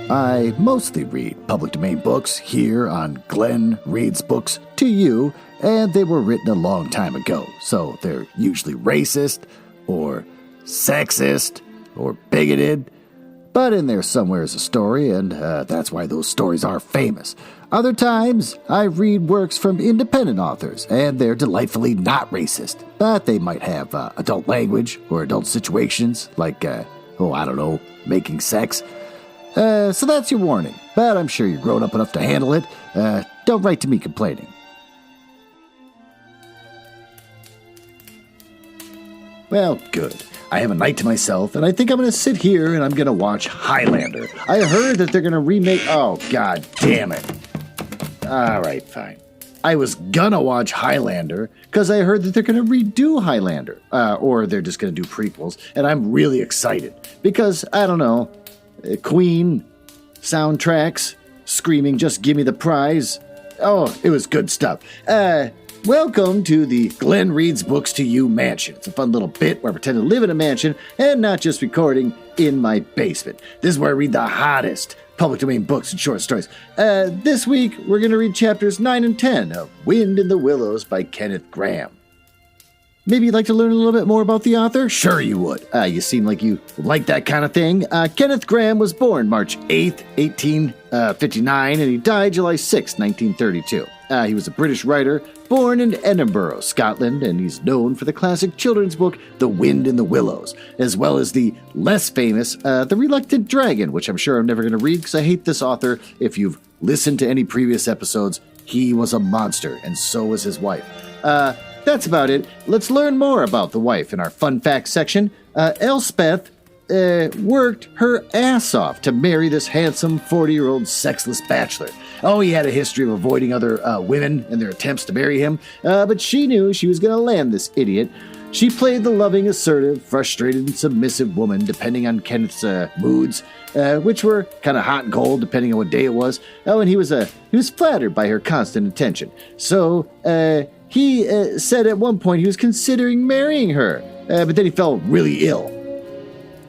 I mostly read public domain books here on Glenn Reads Books to You, and they were written a long time ago, so they're usually racist, or sexist, or bigoted, but in there somewhere is a story, and that's why those stories are famous. Other times, I read works from independent authors, and they're delightfully not racist, but they might have adult language or adult situations, like, making sex. So that's your warning, but I'm sure you're grown up enough to handle it. Don't write to me complaining. Well, good. I have a night to myself, and I think I'm going to sit here and I'm going to watch Highlander. I heard that they're going to remake... Oh, god damn it. All right, fine. I was going to watch Highlander because I heard that they're going to redo Highlander, or they're just going to do prequels, and I'm really excited because, I don't know, Queen, soundtracks, screaming, just give me the prize. Oh, it was good stuff. Welcome to the Glenn Reads Books to You mansion. It's a fun little bit where I pretend to live in a mansion and not just recording in my basement. This is where I read the hottest public domain books and short stories. This week, we're going to read chapters 9 and 10 of Wind in the Willows by Kenneth Grahame. Maybe you'd like to learn a little bit more about the author? Sure you would. You seem like you like that kind of thing. Kenneth Grahame was born March 8th, 1859, and he died July 6th, 1932. He was a British writer, born in Edinburgh, Scotland, and he's known for the classic children's book, The Wind in the Willows, as well as the less famous The Reluctant Dragon, which I'm sure I'm never going to read because I hate this author. If you've listened to any previous episodes, he was a monster, and so was his wife. That's about it. Let's learn more about the wife in our fun facts section. Elspeth worked her ass off to marry this handsome 40-year-old sexless bachelor. Oh, he had a history of avoiding other women in their attempts to marry him, but she knew she was going to land this idiot. She played the loving, assertive, frustrated, and submissive woman, depending on Kenneth's moods, which were kind of hot and cold, depending on what day it was. Oh, and he was flattered by her constant attention. So, he said at one point he was considering marrying her, but then he fell really ill.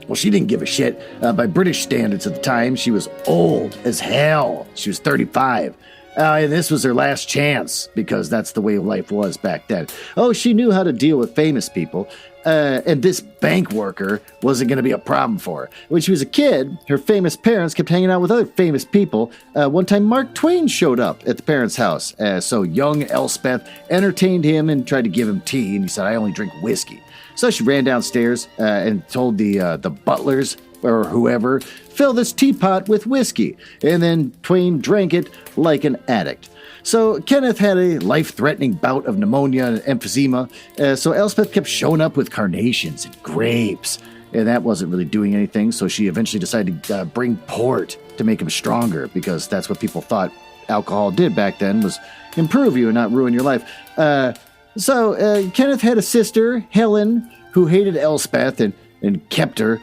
Well, she didn't give a shit. By British standards at the time, she was old as hell. She was 35. And this was her last chance, because that's the way life was back then. Oh, she knew how to deal with famous people, and this bank worker wasn't going to be a problem for her. When she was a kid, her famous parents kept hanging out with other famous people. One time, Mark Twain showed up at the parents' house, so young Elspeth entertained him and tried to give him tea, and he said, "I only drink whiskey." So she ran downstairs and told the butlers or whoever, fill this teapot with whiskey, and then Twain drank it like an addict. So Kenneth had a life-threatening bout of pneumonia and emphysema, so Elspeth kept showing up with carnations and grapes, and that wasn't really doing anything, so she eventually decided to bring port to make him stronger, because that's what people thought alcohol did back then, was improve you and not ruin your life. So Kenneth had a sister, Helen, who hated Elspeth and kept her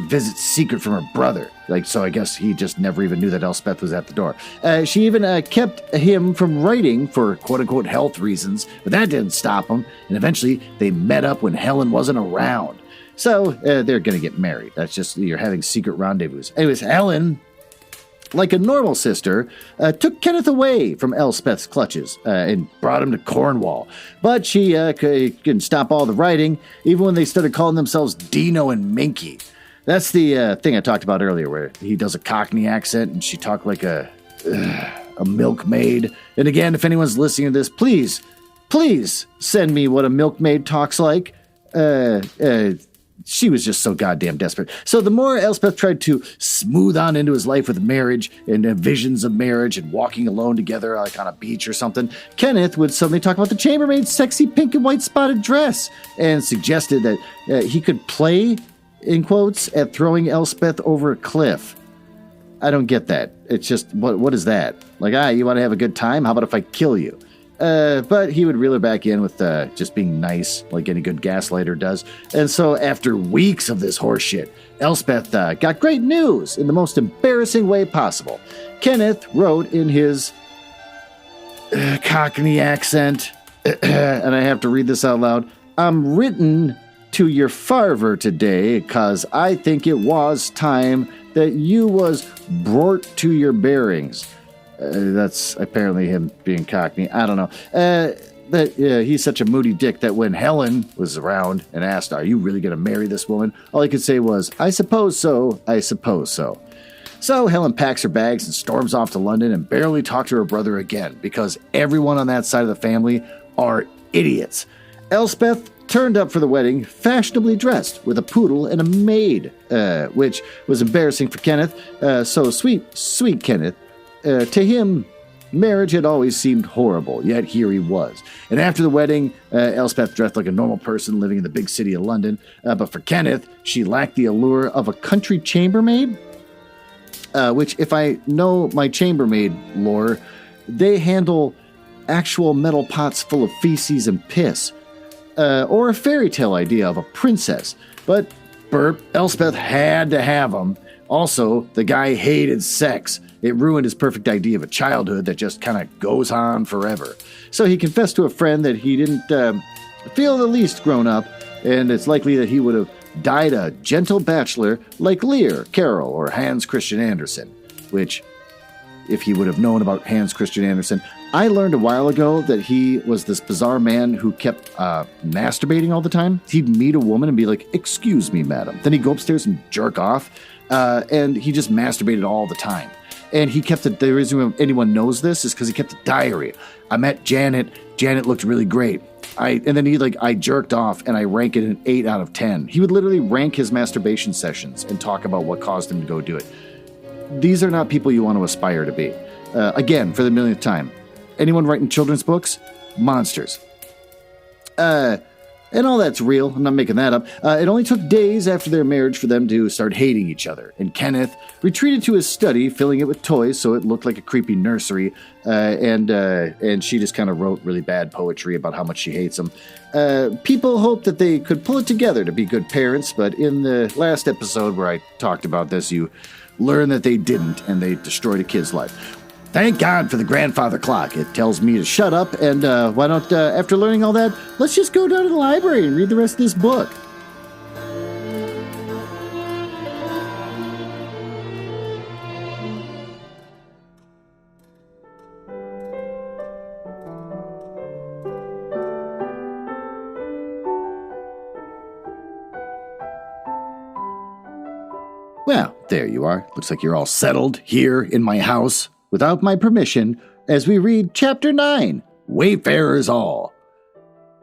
visits secret from her brother. So I guess he just never even knew that Elspeth was at the door. She even kept him from writing for quote-unquote health reasons, but that didn't stop him, and eventually they met up when Helen wasn't around. So they're going to get married. That's just, you're having secret rendezvous. Anyways, Helen, like a normal sister, took Kenneth away from Elspeth's clutches and brought him to Cornwall. But she couldn't stop all the writing, even when they started calling themselves Dino and Minky. That's the thing I talked about earlier, where he does a Cockney accent and she talked like a milkmaid. And again, if anyone's listening to this, please send me what a milkmaid talks like. She was just so goddamn desperate. So the more Elspeth tried to smooth on into his life with marriage and visions of marriage and walking alone together like on a beach or something, Kenneth would suddenly talk about the chambermaid's sexy pink and white spotted dress and suggested that he could play, in quotes, at throwing Elspeth over a cliff. I don't get that. It's just, what is that? Like, you want to have a good time? How about if I kill you? But he would reel her back in with just being nice, like any good gaslighter does. And so after weeks of this horse shit, Elspeth got great news in the most embarrassing way possible. Kenneth wrote in his Cockney accent, and I have to read this out loud, "I'm written to your farver today, 'cause I think it was time that you was brought to your bearings. That's apparently him being Cockney. I don't know. He's such a moody dick that when Helen was around and asked, "Are you really going to marry this woman?" all he could say was, "I suppose so, I suppose so." So Helen packs her bags and storms off to London and barely talks to her brother again because everyone on that side of the family are idiots. Elspeth turned up for the wedding fashionably dressed with a poodle and a maid, which was embarrassing for Kenneth. So sweet Kenneth. To him, marriage had always seemed horrible, yet here he was. And after the wedding, Elspeth dressed like a normal person living in the big city of London. But for Kenneth, she lacked the allure of a country chambermaid. Which, if I know my chambermaid lore, they handle actual metal pots full of feces and piss. Or a fairy tale idea of a princess. But burp, Elspeth had to have them. Also, the guy hated sex. It ruined his perfect idea of a childhood that just kind of goes on forever. So he confessed to a friend that he didn't feel the least grown up, and it's likely that he would have died a gentle bachelor like Lear, Carroll, or Hans Christian Andersen. Which, if he would have known about Hans Christian Andersen, I learned a while ago that he was this bizarre man who kept masturbating all the time. He'd meet a woman and be like, "Excuse me, madam." Then he'd go upstairs and jerk off, and he just masturbated all the time. And he kept the reason anyone knows this is because he kept a diary. I met Janet. Janet looked really great. I jerked off and I rank it an 8 out of 10. He would literally rank his masturbation sessions and talk about what caused him to go do it. These are not people you want to aspire to be. Again, for the millionth time. Anyone writing children's books? Monsters. And all that's real. I'm not making that up. It only took days after their marriage for them to start hating each other. And Kenneth retreated to his study, filling it with toys so it looked like a creepy nursery. And she just kind of wrote really bad poetry about how much she hates him. People hoped that they could pull it together to be good parents, but in the last episode where I talked about this, you learn that they didn't, and they destroyed a kid's life. Thank God for the grandfather clock. It tells me to shut up, and why don't, after learning all that, let's just go down to the library and read the rest of this book. Well, there you are. Looks like you're all settled here in my house without my permission as we read Chapter 9, Wayfarers All.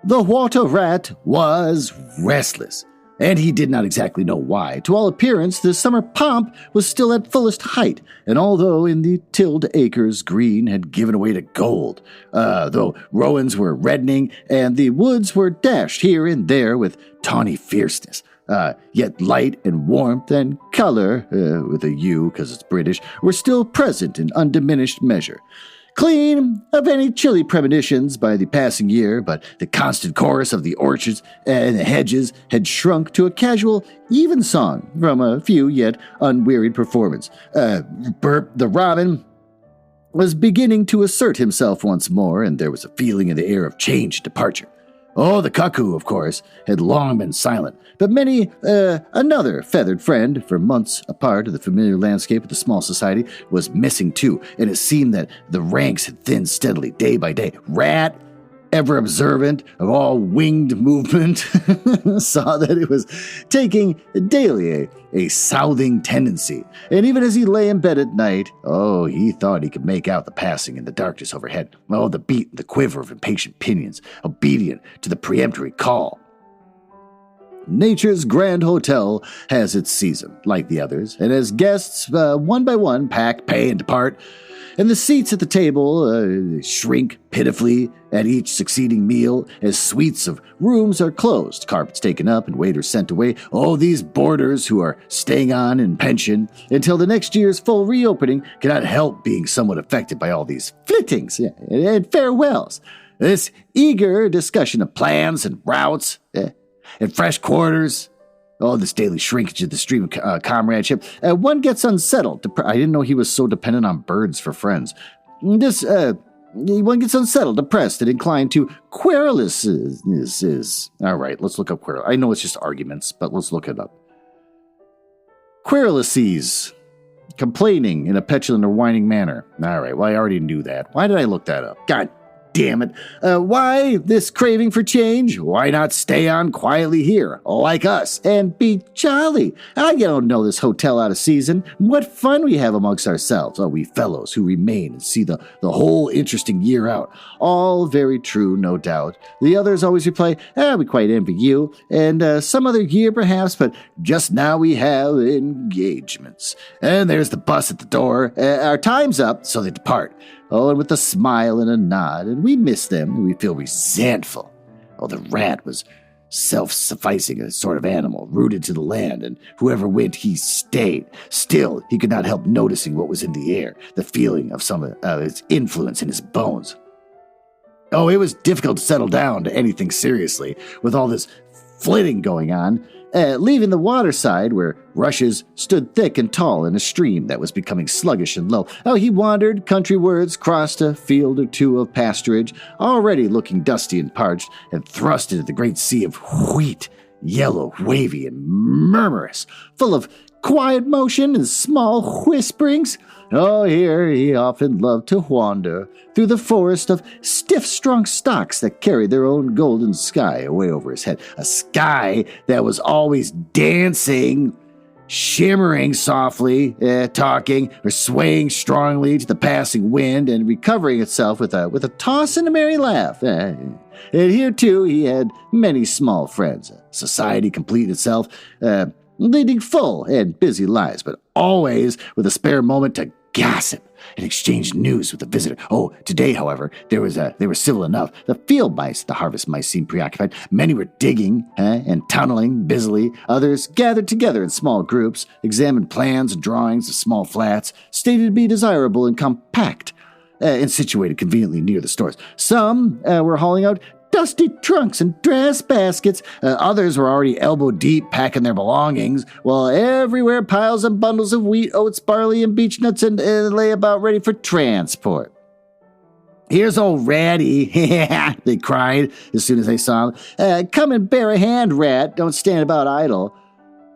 The water rat was restless, and he did not exactly know why. To all appearance, the summer pomp was still at fullest height, and although in the tilled acres green had given way to gold, though rowans were reddening, and the woods were dashed here and there with tawny fierceness, yet light and warmth and color, with a U because it's British, were still present in undiminished measure. Clean of any chilly premonitions by the passing year, but the constant chorus of the orchards and the hedges had shrunk to a casual, even song from a few yet unwearied performance. Burp the robin was beginning to assert himself once more, and there was a feeling in the air of change and departure. Oh, the cuckoo, of course, had long been silent, but many another feathered friend, for months apart of the familiar landscape of the small society, was missing too, and it seemed that the ranks had thinned steadily day by day. Rat, ever observant of all winged movement, saw that it was taking daily a southing tendency, and even as he lay in bed at night, he thought he could make out the passing in the darkness overhead. The beat and the quiver of impatient pinions, obedient to the peremptory call. Nature's Grand Hotel has its season, like the others, and as guests, one by one, pack, pay, and depart, and the seats at the table shrink pitifully at each succeeding meal as suites of rooms are closed, carpets taken up, and waiters sent away. These boarders who are staying on in pension until the next year's full reopening cannot help being somewhat affected by all these flittings and farewells. This eager discussion of plans and routes and fresh quarters. This daily shrinkage of the stream of comradeship. One gets unsettled. I didn't know he was so dependent on birds for friends. One gets unsettled, depressed, and inclined to querulousness. All right, let's look up querulous. I know it's just arguments, but let's look it up. Querulouses. complaining in a petulant or whining manner. All right, well, I already knew that. Why did I look that up? God damn it. Why this craving for change? Why not stay on quietly here, like us, and be jolly? I don't know this hotel out of season. What fun we have amongst ourselves, we fellows who remain and see the whole interesting year out. All very true, no doubt. The others always reply, we quite envy you, and some other year perhaps, but just now we have engagements. And there's the bus at the door. Our time's up, so they depart. And with a smile and a nod, and we miss them, and we feel resentful. The rat was self-sufficing, a sort of animal, rooted to the land, and whoever went, he stayed. Still, he could not help noticing what was in the air, the feeling of some of its influence in his bones. It was difficult to settle down to anything seriously, with all this flitting going on, leaving the waterside where rushes stood thick and tall in a stream that was becoming sluggish and low. He wandered countrywards, crossed a field or two of pasturage, already looking dusty and parched, and thrust into the great sea of wheat, yellow, wavy, and murmurous, full of quiet motion and small whisperings. Here he often loved to wander through the forest of stiff, strong stalks that carried their own golden sky away over his head. A sky that was always dancing, shimmering softly, talking or swaying strongly to the passing wind and recovering itself with a toss and a merry laugh. And here, too, he had many small friends, a society complete in itself, leading full and busy lives, but always with a spare moment to gossip and exchange news with the visitor. Today, however, they were civil enough. The field mice, the harvest mice, seemed preoccupied. Many were digging and tunneling busily. Others gathered together in small groups, examined plans and drawings of small flats, stated to be desirable and compact, and situated conveniently near the stores. Some were hauling out dusty trunks and dress baskets. Others were already elbow-deep packing their belongings, while everywhere piles and bundles of wheat, oats, barley, and beech nuts and lay about ready for transport. "Here's old Ratty," they cried as soon as they saw him. "Come and bear a hand, Rat. Don't stand about idle."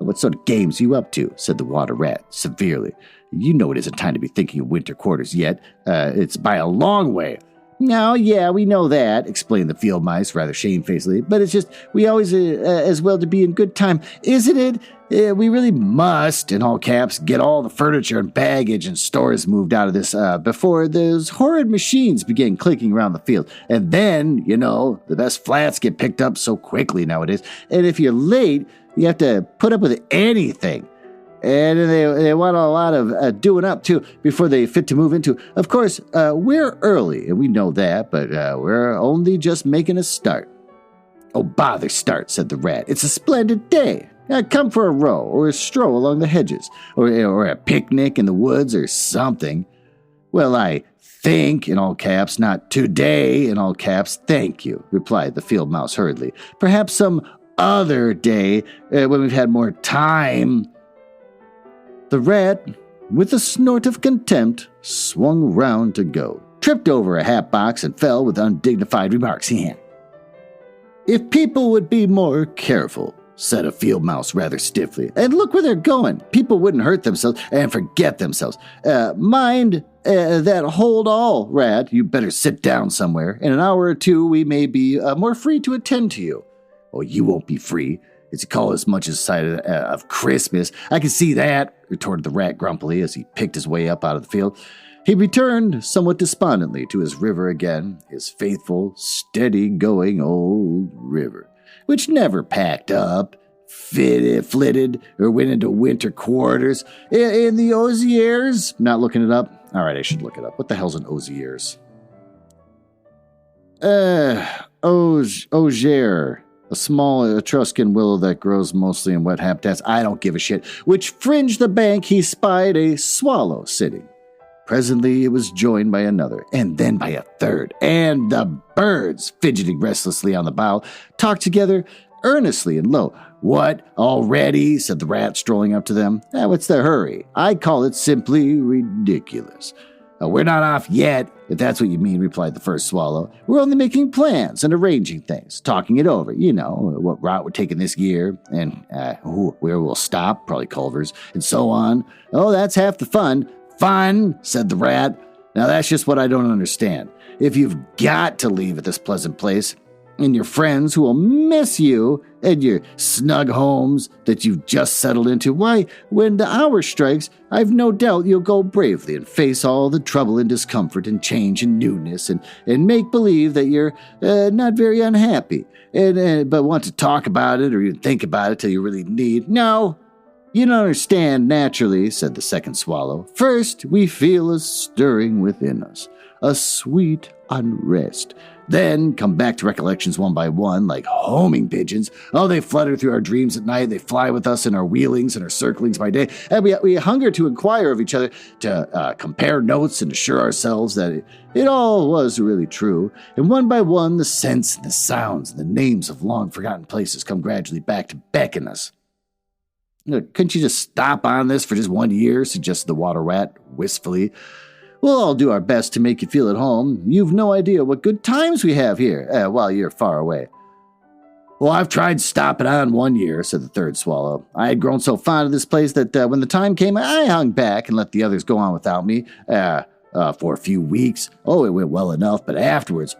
"What sort of games are you up to?" said the water rat severely. "You know it isn't time to be thinking of winter quarters yet. It's by a long way." "No, yeah, we know that," explained the field mice rather shamefacedly, "but it's just, we always as well to be in good time, isn't it? We really must," in all caps, "get all the furniture and baggage and stores moved out of this before those horrid machines begin clicking around the field. And then, the best flats get picked up so quickly nowadays, and if you're late, you have to put up with anything. And they want a lot of doing up, too, before they fit to move into. Of course, we're early, and we know that, but we're only just making a start." "Oh, bother start," said the rat. "It's a splendid day. Come for a row, or a stroll along the hedges, or a picnic in the woods, or something." "Well, I think," in all caps, "not today," in all caps, "thank you," replied the field mouse hurriedly. "Perhaps some other day, when we've had more time." The rat, with a snort of contempt, swung round to go, tripped over a hat box, and fell with undignified remarks. "If people would be more careful," said a field mouse rather stiffly, "and look where they're going, people wouldn't hurt themselves and forget themselves. Mind that hold all, Rat. You better sit down somewhere. In an hour or two we may be more free to attend to you." "You won't be free. It's a call as much as a sight of Christmas. I can see that," retorted the rat grumpily as he picked his way up out of the field. He returned somewhat despondently to his river again, his faithful, steady-going old river, which never packed up, flitted, or went into winter quarters. In the osiers? Not looking it up? All right, I should look it up. What the hell's an osiers? Osier. A small Etruscan willow that grows mostly in wet habitats. I don't give a shit. Which fringed the bank, he spied a swallow sitting. Presently it was joined by another, and then by a third, and the birds, fidgeting restlessly on the bough, talked together earnestly and low. "What, already?" said the rat, strolling up to them. "What's the hurry? I call it simply ridiculous. We're not off yet, if that's what you mean, replied the first swallow. We're only making plans and arranging things, talking it over. You know, what route we're taking this year, and where we'll stop, probably Culver's, and so on. Oh, that's half the fun. Fun, said the rat. Now that's just what I don't understand. If you've got to leave at this pleasant place, and your friends who will miss you, and your snug homes that you've just settled into, why, when the hour strikes, I've no doubt you'll go bravely and face all the trouble and discomfort and change and newness and make believe that you're not very unhappy, but want to talk about it or even think about it till you really need. No, you don't understand naturally, said the second swallow. First, we feel a stirring within us, a sweet unrest. Then come back to recollections one by one, like homing pigeons. Oh, they flutter through our dreams at night. They fly with us in our wheelings and our circlings by day. And we hunger to inquire of each other, to compare notes and assure ourselves that it all was really true. And one by one, the scents and the sounds and the names of long-forgotten places come gradually back to beckon us. Couldn't you just stop on this for just 1 year, suggested the water rat wistfully. We'll all do our best to make you feel at home. You've no idea what good times we have here while you're far away. Well, I've tried stopping on 1 year, said the third swallow. I had grown so fond of this place that when the time came, I hung back and let the others go on without me for a few weeks. Oh, it went well enough, but afterwards,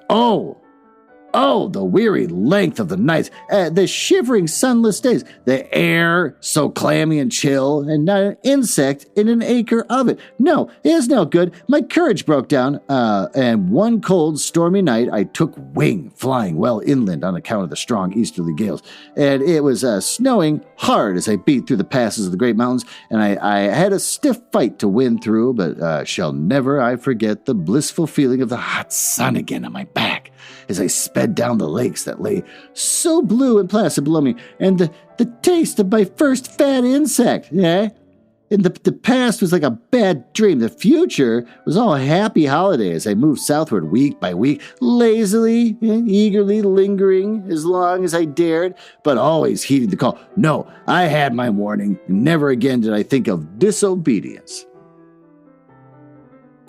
Oh, the weary length of the nights, the shivering sunless days, the air so clammy and chill, and not an insect in an acre of it. No, it is no good. My courage broke down, and one cold, stormy night I took wing, flying well inland on account of the strong easterly gales. And it was snowing hard as I beat through the passes of the great mountains, and I had a stiff fight to win through, but shall never I forget the blissful feeling of the hot sun again on my back as I sped down the lakes that lay so blue and placid below me, and the taste of my first fat insect, And the past was like a bad dream. The future was all happy holiday as I moved southward week by week, lazily and eagerly lingering as long as I dared, but always heeding the call. No, I had my warning, and never again did I think of disobedience.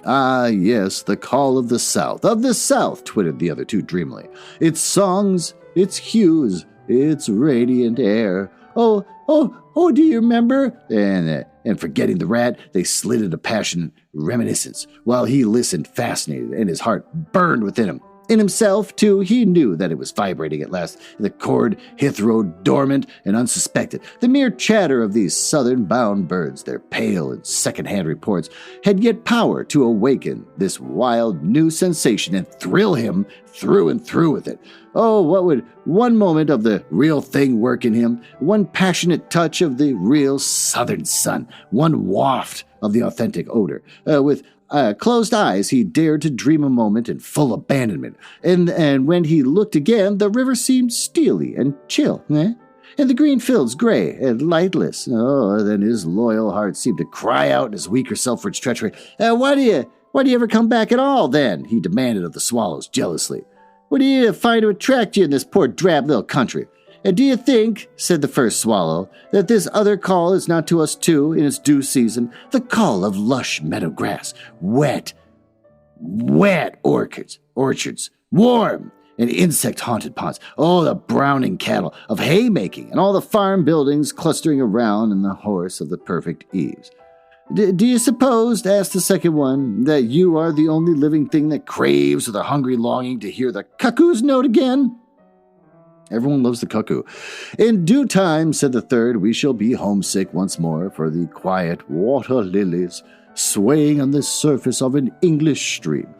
Ah, yes, the call of the South, twittered the other two dreamily. Its songs, its hues, its radiant air. Oh, do you remember? And forgetting the rat, they slid into passionate reminiscence, while he listened fascinated, and his heart burned within him. In himself, too, he knew that it was vibrating at last, the chord hitherto dormant and unsuspected. The mere chatter of these southern-bound birds, their pale and second-hand reports, had yet power to awaken this wild new sensation and thrill him through and through with it. Oh, what would one moment of the real thing work in him, one passionate touch of the real southern sun, one waft of the authentic odor, with closed eyes, he dared to dream a moment in full abandonment, and when he looked again, the river seemed steely and chill, and the green fields gray and lightless. Oh, then his loyal heart seemed to cry out in his weaker self for its treachery. Why do you ever come back at all, then? He demanded of the swallows jealously. What do you find to attract you in this poor drab little country? And do you think, said the first swallow, that this other call is not to us too, in its due season, the call of lush meadow grass, wet orchards, warm and insect-haunted ponds, oh, the browning cattle of haymaking, and all the farm buildings clustering around in the horse of the perfect eaves? Do you suppose, asked the second one, that you are the only living thing that craves with a hungry longing to hear the cuckoo's note again? Everyone loves the cuckoo. In due time, said the third, we shall be homesick once more for the quiet water lilies swaying on the surface of an English stream.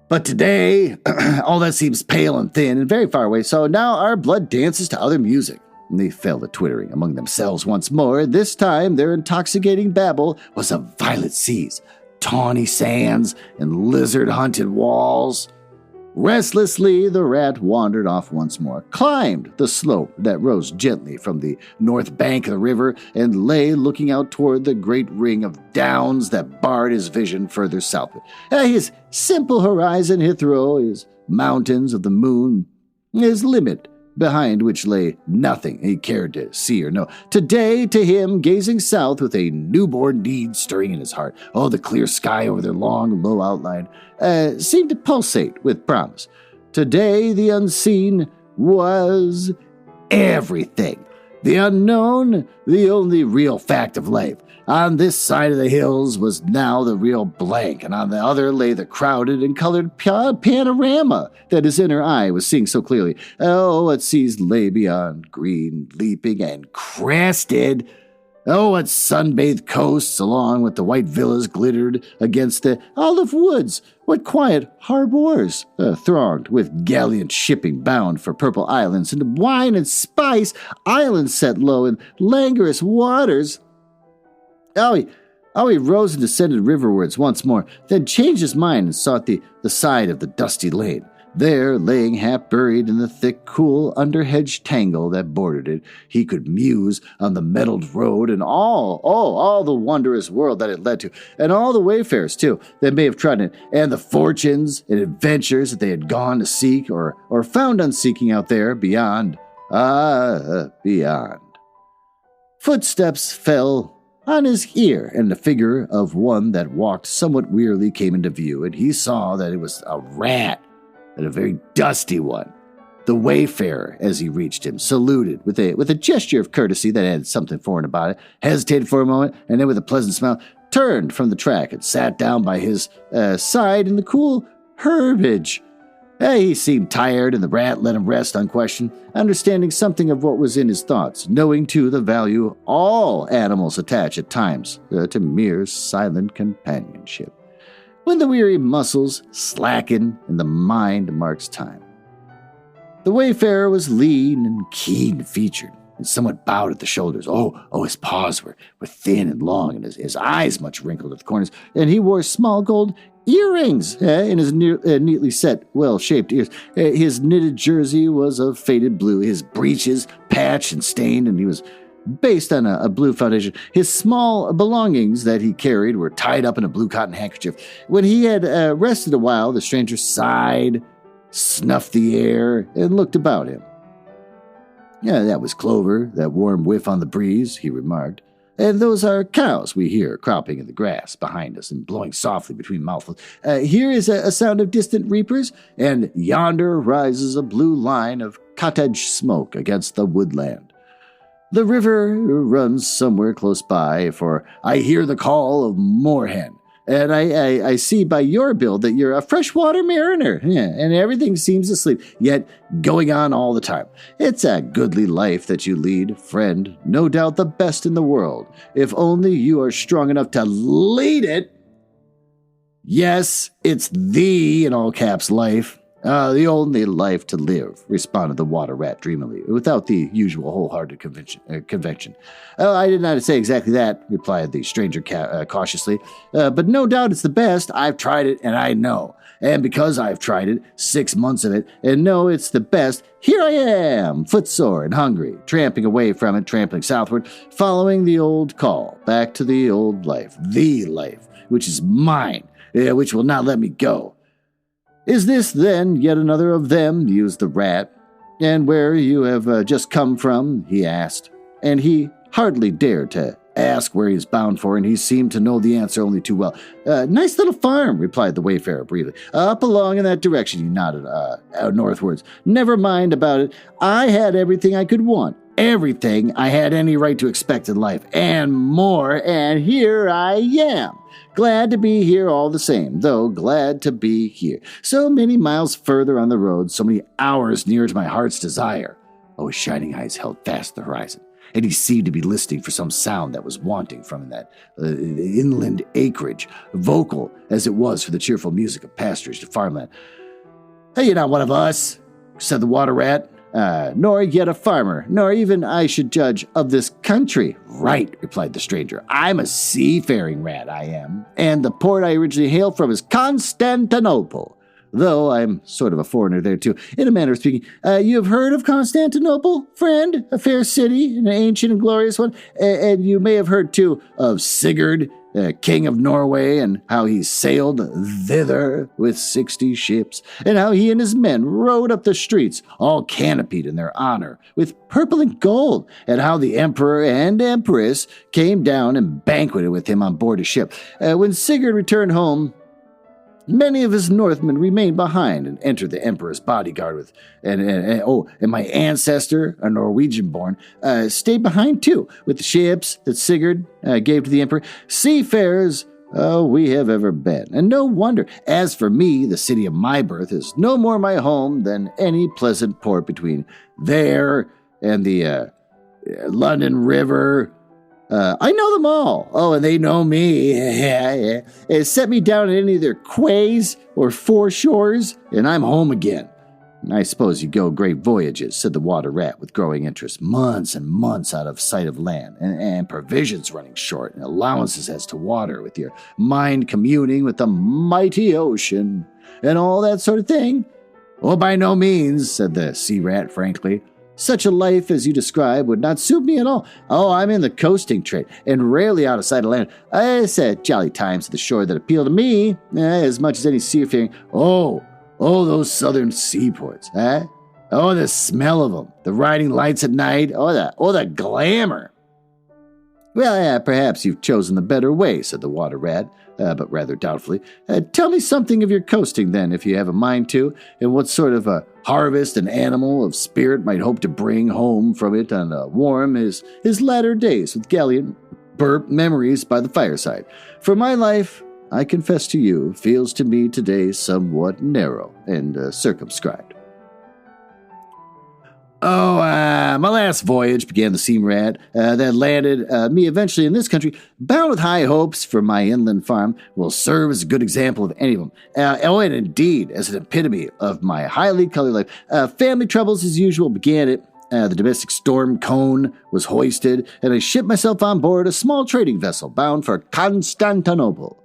But today, all that seems pale and thin and very far away, so now our blood dances to other music. And they fell to twittering among themselves once more. This time, their intoxicating babble was of violet seas, tawny sands, and lizard-hunted walls. Restlessly, the rat wandered off once more, climbed the slope that rose gently from the north bank of the river, and lay looking out toward the great ring of downs that barred his vision further southward. His simple horizon hitherto, his mountains of the moon, his limit behind which lay nothing he cared to see or know. Today, to him, gazing south with a newborn need stirring in his heart, the clear sky over their long, low outline, seemed to pulsate with promise. Today, the unseen was everything. The unknown, the only real fact of life. On this side of the hills was now the real blank, and on the other lay the crowded and colored panorama that his inner eye was seeing so clearly. What seas lay beyond, green, leaping, and crested. What sun-bathed coasts along with the white villas glittered against the olive woods. What quiet harbors thronged with gallant shipping bound for purple islands and wine and spice islands set low in languorous waters. He rose and descended riverwards once more, then changed his mind and sought the side of the dusty lane. There, laying half buried in the thick, cool, under-hedge tangle that bordered it, he could muse on the metalled road and all the wondrous world that it led to, and all the wayfarers, too, that may have trodden it, and the fortunes and adventures that they had gone to seek or found on seeking out there beyond. Beyond. Footsteps fell on his ear, and the figure of one that walked somewhat wearily came into view, and he saw that it was a rat, and a very dusty one. The wayfarer, as he reached him, saluted with a gesture of courtesy that had something foreign about it, hesitated for a moment, and then with a pleasant smile, turned from the track and sat down by his side in the cool herbage. He seemed tired, and the rat let him rest unquestioned, understanding something of what was in his thoughts, knowing, too, the value all animals attach at times to mere silent companionship, when the weary muscles slacken and the mind marks time. The wayfarer was lean and keen-featured, and somewhat bowed at the shoulders. His paws were thin and long, and his eyes much wrinkled at the corners, and he wore small gold earrings in his neatly set, well-shaped ears. His knitted jersey was of faded blue, his breeches patched and stained, and he was based on a blue foundation. His small belongings that he carried were tied up in a blue cotton handkerchief. When he had rested a while, the stranger sighed, snuffed the air, and looked about him. That was clover, that warm whiff on the breeze, he remarked. And those are cows we hear cropping in the grass behind us and blowing softly between mouthfuls. Here is a sound of distant reapers, and yonder rises a blue line of cottage smoke against the woodland. The river runs somewhere close by, for I hear the call of moorhen, and I see by your build that you're a freshwater mariner, and everything seems asleep, yet going on all the time. It's a goodly life that you lead, friend, no doubt the best in the world, if only you are strong enough to lead it. Yes, it's the, in all caps, life. The only life to live, responded the water rat dreamily, without the usual wholehearted conviction. I did not say exactly that, replied the stranger cautiously, but no doubt it's the best. I've tried it, and I know. And because I've tried it, 6 months of it, and know it's the best, here I am, footsore and hungry, tramping away from it, trampling southward, following the old call, back to the old life, the life, which is mine, which will not let me go. Is this, then, yet another of them, mused the rat, and where you have just come from, he asked, and he hardly dared to ask where he was bound for, and he seemed to know the answer only too well. Nice little farm, replied the wayfarer briefly. Up along in that direction, he nodded, northwards. Never mind about it. I had everything I could want, everything I had any right to expect in life, and more, and here I am. Glad to be here all the same, though glad to be here. So many miles further on the road, so many hours nearer to my heart's desire. His shining eyes held fast the horizon, and he seemed to be listening for some sound that was wanting from that inland acreage, vocal as it was for the cheerful music of pasturage to farmland. Hey, you're not one of us, said the water rat. Nor yet a farmer, nor even, I should judge, of this country. Right, replied the stranger. I'm a seafaring rat, I am, and the port I originally hailed from is Constantinople, though I'm sort of a foreigner there, too, in a manner of speaking. You have heard of Constantinople, friend? A fair city, an ancient and glorious one, and you may have heard, too, of Sigurd king of Norway, and how he sailed thither with 60 ships, and how he and his men rode up the streets, all canopied in their honor, with purple and gold, and how the emperor and empress came down and banqueted with him on board a ship. When Sigurd returned home, many of his Northmen remained behind and entered the emperor's bodyguard with, and my ancestor, a Norwegian-born, stayed behind too with the ships that Sigurd gave to the emperor. Seafarers, we have ever been, and no wonder. As for me, the city of my birth is no more my home than any pleasant port between there and the London River. I know them all. Oh, and they know me. Yeah. Set me down at any of their quays or foreshores, and I'm home again. I suppose you go great voyages, said the water rat with growing interest. Months and months out of sight of land, and provisions running short, and allowances as to water, with your mind communing with the mighty ocean, and all that sort of thing. Oh, by no means, said the sea rat frankly. Such a life as you describe would not suit me at all. Oh, I'm in the coasting trade, and rarely out of sight of land. It's jolly times at the shore that appeal to me, as much as any seafaring. Oh, those southern seaports, eh? Oh, the smell of them, the riding lights at night, the glamour. Well, perhaps you've chosen the better way, said the water rat, but rather doubtfully. Tell me something of your coasting, then, if you have a mind to, and what sort of a harvest an animal of spirit might hope to bring home from it on warm his latter days with gallant burp memories by the fireside. For my life, I confess to you, feels to me today somewhat narrow and circumscribed. Oh, my last voyage, began the sea rat, that landed me eventually in this country, bound with high hopes for my inland farm, will serve as a good example of any of them. And indeed, as an epitome of my highly colored life. Family troubles, as usual, began it. The domestic storm cone was hoisted, and I shipped myself on board a small trading vessel bound for Constantinople.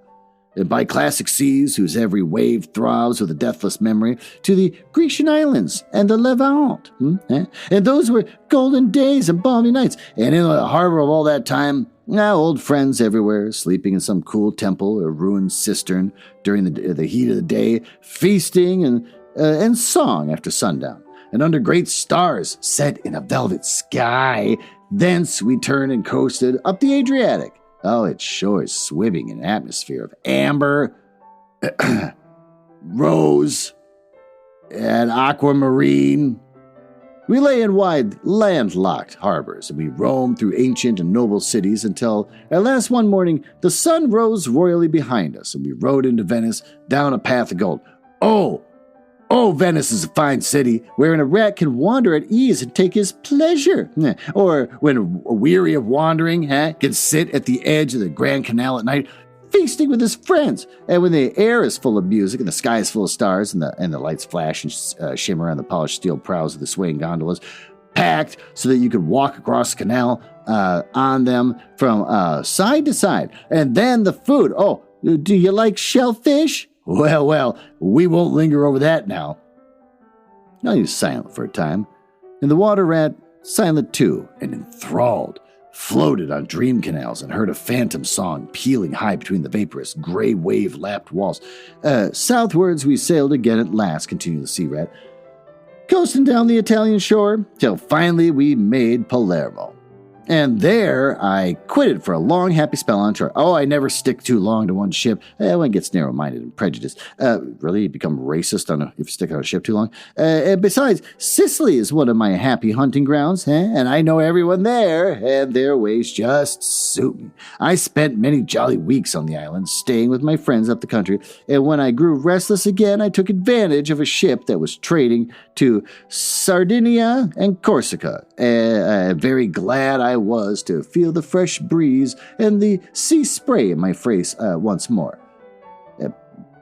And by classic seas, whose every wave throbs with a deathless memory, to the Grecian islands and the Levant. And those were golden days and balmy nights. And in the harbor of all that time, old friends everywhere, sleeping in some cool temple or ruined cistern during the heat of the day, feasting and song after sundown. And under great stars set in a velvet sky, thence we turned and coasted up the Adriatic. Oh, its shores swimming in an atmosphere of amber, rose, and aquamarine. We lay in wide, landlocked harbors, and we roamed through ancient and noble cities until, at last one morning, the sun rose royally behind us, and we rode into Venice down a path of gold. Oh, Venice is a fine city, wherein a rat can wander at ease and take his pleasure. Or, when weary of wandering, can sit at the edge of the Grand Canal at night, feasting with his friends. And when the air is full of music and the sky is full of stars and the lights flash and shimmer on the polished steel prows of the swaying gondolas, packed so that you could walk across the canal on them from side to side. And then the food. Oh, do you like shellfish? Well, we won't linger over that now. He was silent for a time, and the water rat, silent too, and enthralled, floated on dream canals and heard a phantom song pealing high between the vaporous, gray wave-lapped walls. Southwards we sailed again at last, continued the sea rat, coasting down the Italian shore, till finally we made Palermo. And there I quitted for a long, happy spell on shore. Oh, I never stick too long to one ship. One gets narrow-minded and prejudiced. Really, you become racist if you stick on a ship too long. Besides, Sicily is one of my happy hunting grounds, and I know everyone there, and their ways just suit me. I spent many jolly weeks on the island, staying with my friends up the country, and when I grew restless again, I took advantage of a ship that was trading to Sardinia and Corsica. Very glad I was to feel the fresh breeze and the sea spray in my face once more.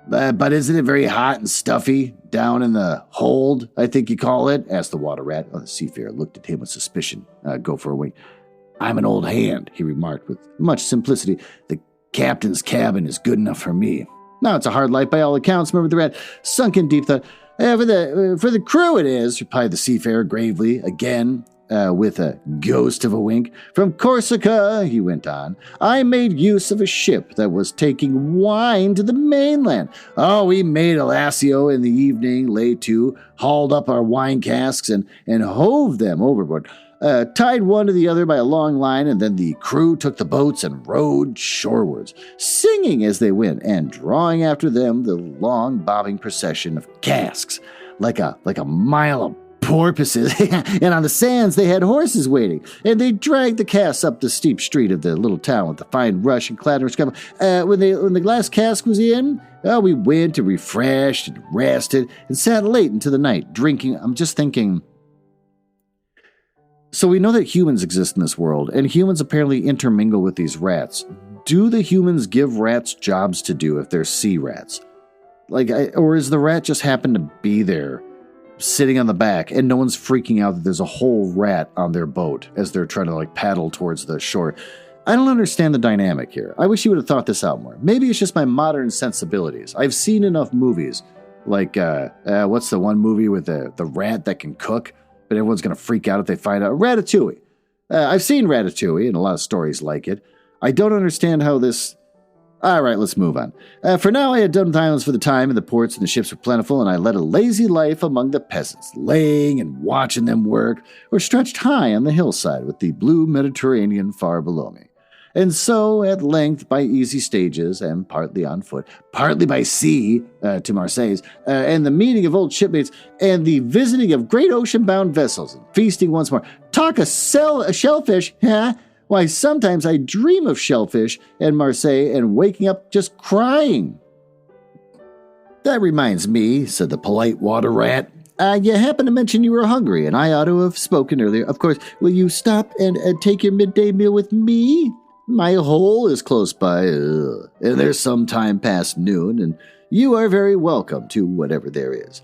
But isn't it very hot and stuffy down in the hold, I think you call it? Asked the water rat. The seafarer looked at him with suspicion. Go for a wink. I'm an old hand, he remarked with much simplicity. The captain's cabin is good enough for me. Now it's a hard life by all accounts, murmured the rat, sunk in deep thought. For the crew it is, replied the seafarer gravely, again with a ghost of a wink. "From Corsica," he went on, "I made use of a ship that was taking wine to the mainland. Oh, we made a lasso in the evening, lay to, hauled up our wine casks, and hove them overboard. Tied one to the other by a long line, and then the crew took the boats and rowed shorewards, singing as they went, and drawing after them the long bobbing procession of casks, like a mile of porpoises. And on the sands they had horses waiting, and they dragged the casks up the steep street of the little town with the fine rush and clatter and scramble. When the glass cask was in, we went and refreshed and rested and sat late into the night drinking." I'm just thinking, so we know that humans exist in this world, and humans apparently intermingle with these rats. Do the humans give rats jobs to do if they're sea rats? Or is the rat just happen to be there, sitting on the back, and no one's freaking out that there's a whole rat on their boat as they're trying to paddle towards the shore? I don't understand the dynamic here. I wish you would have thought this out more. Maybe it's just my modern sensibilities. I've seen enough movies, what's the one movie with the rat that can cook? But everyone's going to freak out if they find out. Ratatouille. I've seen Ratatouille and a lot of stories like it. I don't understand how this... All right, let's move on. For now, I had done with islands for the time, and the ports and the ships were plentiful, and I led a lazy life among the peasants, laying and watching them work, or stretched high on the hillside with the blue Mediterranean far below me. And so, at length, by easy stages, and partly on foot, partly by sea to Marseilles, and the meeting of old shipmates, and the visiting of great ocean-bound vessels, and feasting once more. Talk a shellfish, huh? Why, sometimes I dream of shellfish and Marseille and waking up just crying. "That reminds me," said the polite water rat. "You happened to mention you were hungry, and I ought to have spoken earlier. Of course, will you stop and take your midday meal with me? My hole is close by, and there's some time past noon, and you are very welcome to whatever there is."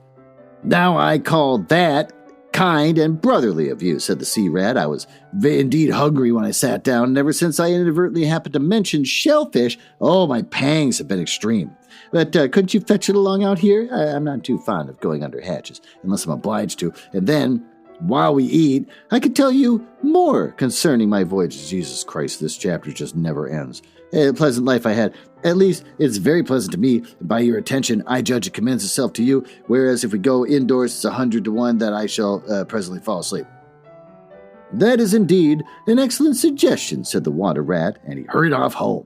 "Now I call that kind and brotherly of you," said the sea rat. "I was indeed hungry when I sat down, and ever since I inadvertently happened to mention shellfish, my pangs have been extreme. But couldn't you fetch it along out here? I'm not too fond of going under hatches, unless I'm obliged to, and then... while we eat, I could tell you more concerning my voyage." Jesus Christ, this chapter just never ends. "A pleasant life I had. At least, it's very pleasant to me. By your attention, I judge it commends itself to you, whereas if we go indoors, it's 100 to 1 that I shall presently fall asleep." "That is indeed an excellent suggestion," said the water rat, and he hurried off home.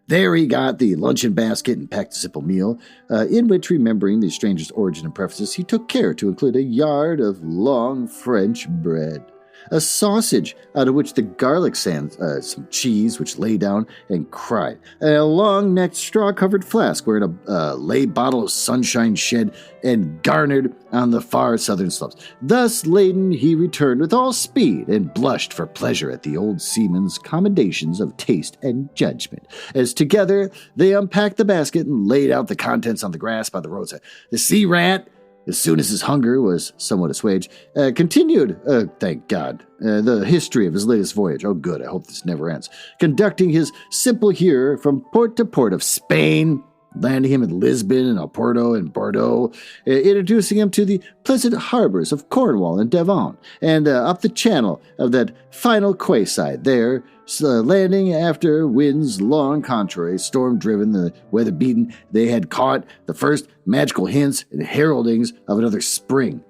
There he got the luncheon basket and packed a simple meal, in which, remembering the stranger's origin and preferences, he took care to include a yard of long French bread, a sausage out of which the garlic sands, some cheese which lay down and cried, a long-necked straw-covered flask wherein a lay bottle of sunshine shed and garnered on the far southern slopes. Thus laden he returned with all speed, and blushed for pleasure at the old seaman's commendations of taste and judgment, as together they unpacked the basket and laid out the contents on the grass by the roadside. The sea rat, as soon as his hunger was somewhat assuaged, continued, thank God, the history of his latest voyage. Oh, good, I hope this never ends. Conducting his simple hearer from port to port of Spain, landing him at Lisbon and Oporto and Bordeaux, introducing him to the pleasant harbors of Cornwall and Devon, and up the channel of that final quayside there, landing after winds long contrary, storm-driven, the weather-beaten, they had caught the first magical hints and heraldings of another spring,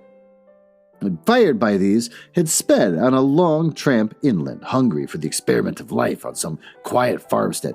and fired by these, had sped on a long tramp inland, hungry for the experiment of life on some quiet farmstead,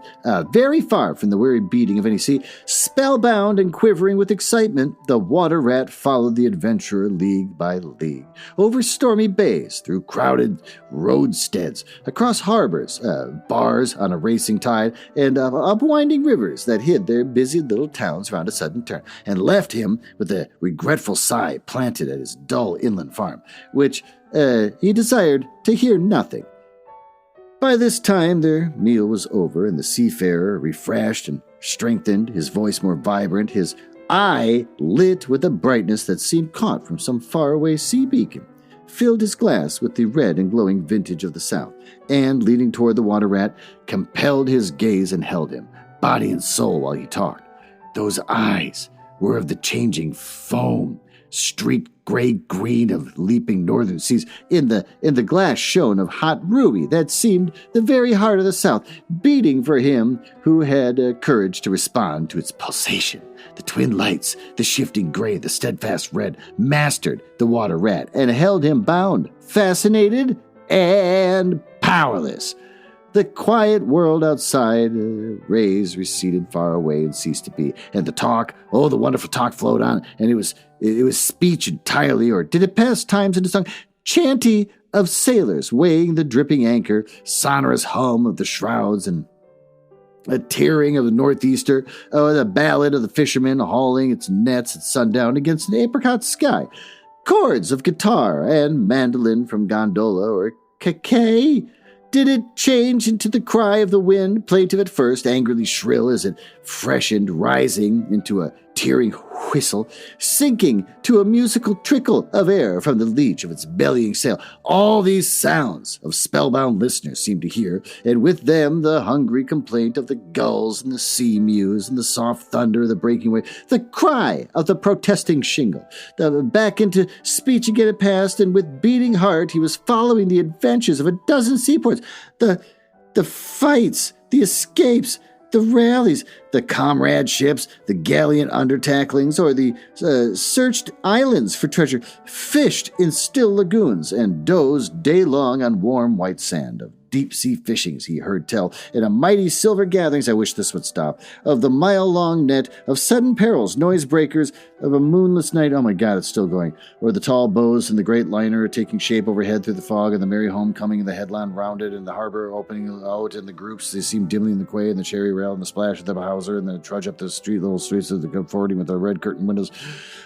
very far from the weary beating of any sea. Spellbound and quivering with excitement, the water rat followed the adventurer league by league, over stormy bays, through crowded roadsteads, across harbors, bars on a racing tide, and up winding rivers that hid their busy little towns round a sudden turn, and left him with a regretful sigh planted at his dull inland farm, which he desired to hear nothing. By this time their meal was over, and the seafarer, refreshed and strengthened, his voice more vibrant, his eye lit with a brightness that seemed caught from some faraway sea beacon, filled his glass with the red and glowing vintage of the south, and, leaning toward the water rat, compelled his gaze and held him, body and soul, while he talked. Those eyes were of the changing foam, streaked gray-green of leaping northern seas. In the glass shone of hot ruby that seemed the very heart of the South, beating for him who had courage to respond to its pulsation. The twin lights, the shifting gray, the steadfast red, mastered the water rat and held him bound, fascinated, and powerless. The quiet world outside, rays receded far away and ceased to be. And the talk, the wonderful talk flowed on, and it was speech entirely, or did it pass times into song? Chanty of sailors weighing the dripping anchor, sonorous hum of the shrouds, and a tearing of the northeaster, the ballad of the fisherman hauling its nets at sundown against an apricot sky. Chords of guitar and mandolin from gondola or keke. Did it change into the cry of the wind, plaintive at first, angrily shrill as it freshened, rising into a tearing whistle, sinking to a musical trickle of air from the leach of its bellying sail? All these sounds of spellbound listeners seemed to hear, and with them the hungry complaint of the gulls and the sea mews and the soft thunder of the breaking wave, the cry of the protesting shingle. Back into speech again it passed, and with beating heart he was following the adventures of a dozen seaports, the fights, the escapes, the rallies, the comradeships, the gallant undertacklings, or the searched islands for treasure, fished in still lagoons, and dozed day long on warm white sand. Of deep-sea fishings he heard tell, in a mighty silver gatherings, I wish this would stop, of the mile-long net, of sudden perils, noise breakers, of a moonless night, oh my God, it's still going, or the tall bows and the great liner taking shape overhead through the fog, and the merry homecoming, and the headland rounded, and the harbor opening out, and the groups, they seemed dimly in the quay, and the cherry rail, and the splash of the hawser, and the trudge up the little streets of the comforting with the red curtain windows.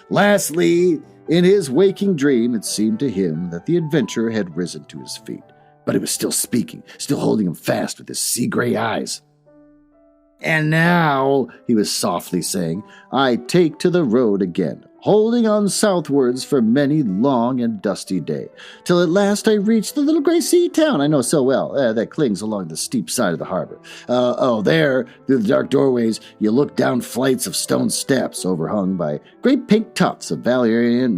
Lastly, in his waking dream, it seemed to him that the adventurer had risen to his feet. But he was still speaking, still holding him fast with his sea-gray eyes. And now, he was softly saying, I take to the road again, holding on southwards for many long and dusty day, till at last I reach the little gray sea town I know so well, that clings along the steep side of the harbor. There, through the dark doorways, you look down flights of stone steps overhung by great pink tufts of valerian,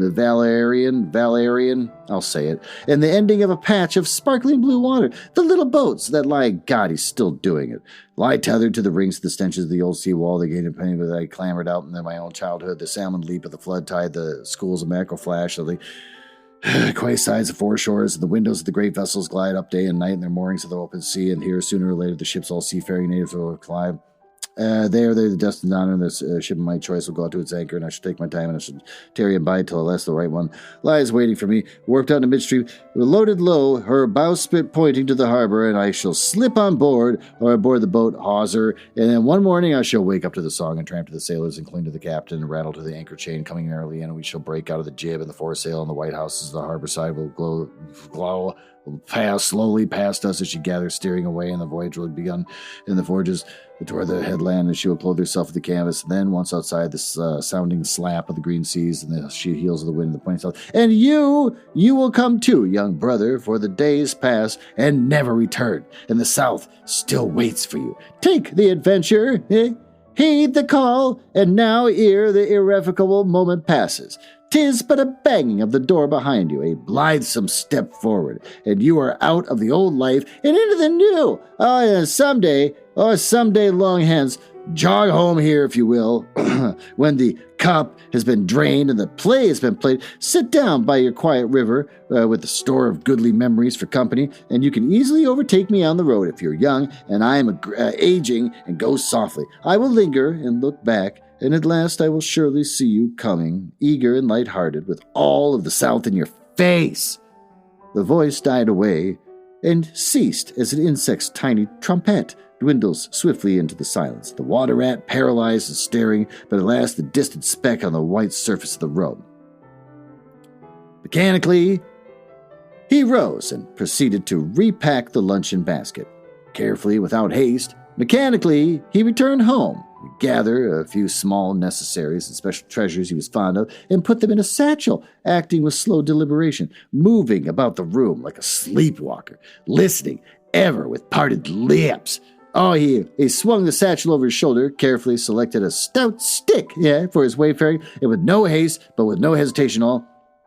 I'll say it, and the ending of a patch of sparkling blue water. The little boats that lie, God, he's still doing it, lie tethered to the rings of the stenches of the old seawall, the gated penny that I clambered out in my own childhood, the salmon leap of the flood tide, the schools of mackerel flash of the quay sides of foreshores, and the windows of the great vessels glide up day and night in their moorings of the open sea, and here, sooner or later, the ships all seafaring natives will climb. They're the destined honor, and this ship of my choice will go out to its anchor, and I should take my time, and I should tarry and bide till at last the right one lies waiting for me, warped out in midstream, loaded low, her bowsprit pointing to the harbor, and I shall slip on board, or aboard the boat hawser, and then one morning I shall wake up to the song, and tramp to the sailors, and cling to the captain, and rattle to the anchor chain, coming merrily in, and we shall break out of the jib and the foresail, and the white houses of the harbor side will glow pass slowly past us as she gathers steering away, and the voyage will be begun in the forges toward the headland, and she will clothe herself with the canvas. And then, once outside, this sounding slap of the green seas and the sheet heels of the wind in the pointing south. And you will come too, young brother, for the days pass and never return, and the south still waits for you. Take the adventure, heed the call, and now ere the irrevocable moment passes. 'Tis but a banging of the door behind you, a blithesome step forward, and you are out of the old life and into the new. And someday long hence, jog home here, if you will, when the cup has been drained and the play has been played. Sit down by your quiet river with a store of goodly memories for company, and you can easily overtake me on the road if you're young, and I am aging, and go softly. I will linger and look back, and at last I will surely see you coming, eager and light-hearted, with all of the South in your face. The voice died away and ceased as an insect's tiny trumpet dwindles swiftly into the silence. The water rat, paralyzed and staring, but at last the distant speck on the white surface of the road. Mechanically, he rose and proceeded to repack the luncheon basket. Carefully, without haste, mechanically, he returned home, gather a few small necessaries and special treasures he was fond of, and put them in a satchel, acting with slow deliberation, moving about the room like a sleepwalker, listening ever with parted lips. He swung the satchel over his shoulder, carefully selected a stout stick, for his wayfaring, and with no haste, but with no hesitation all,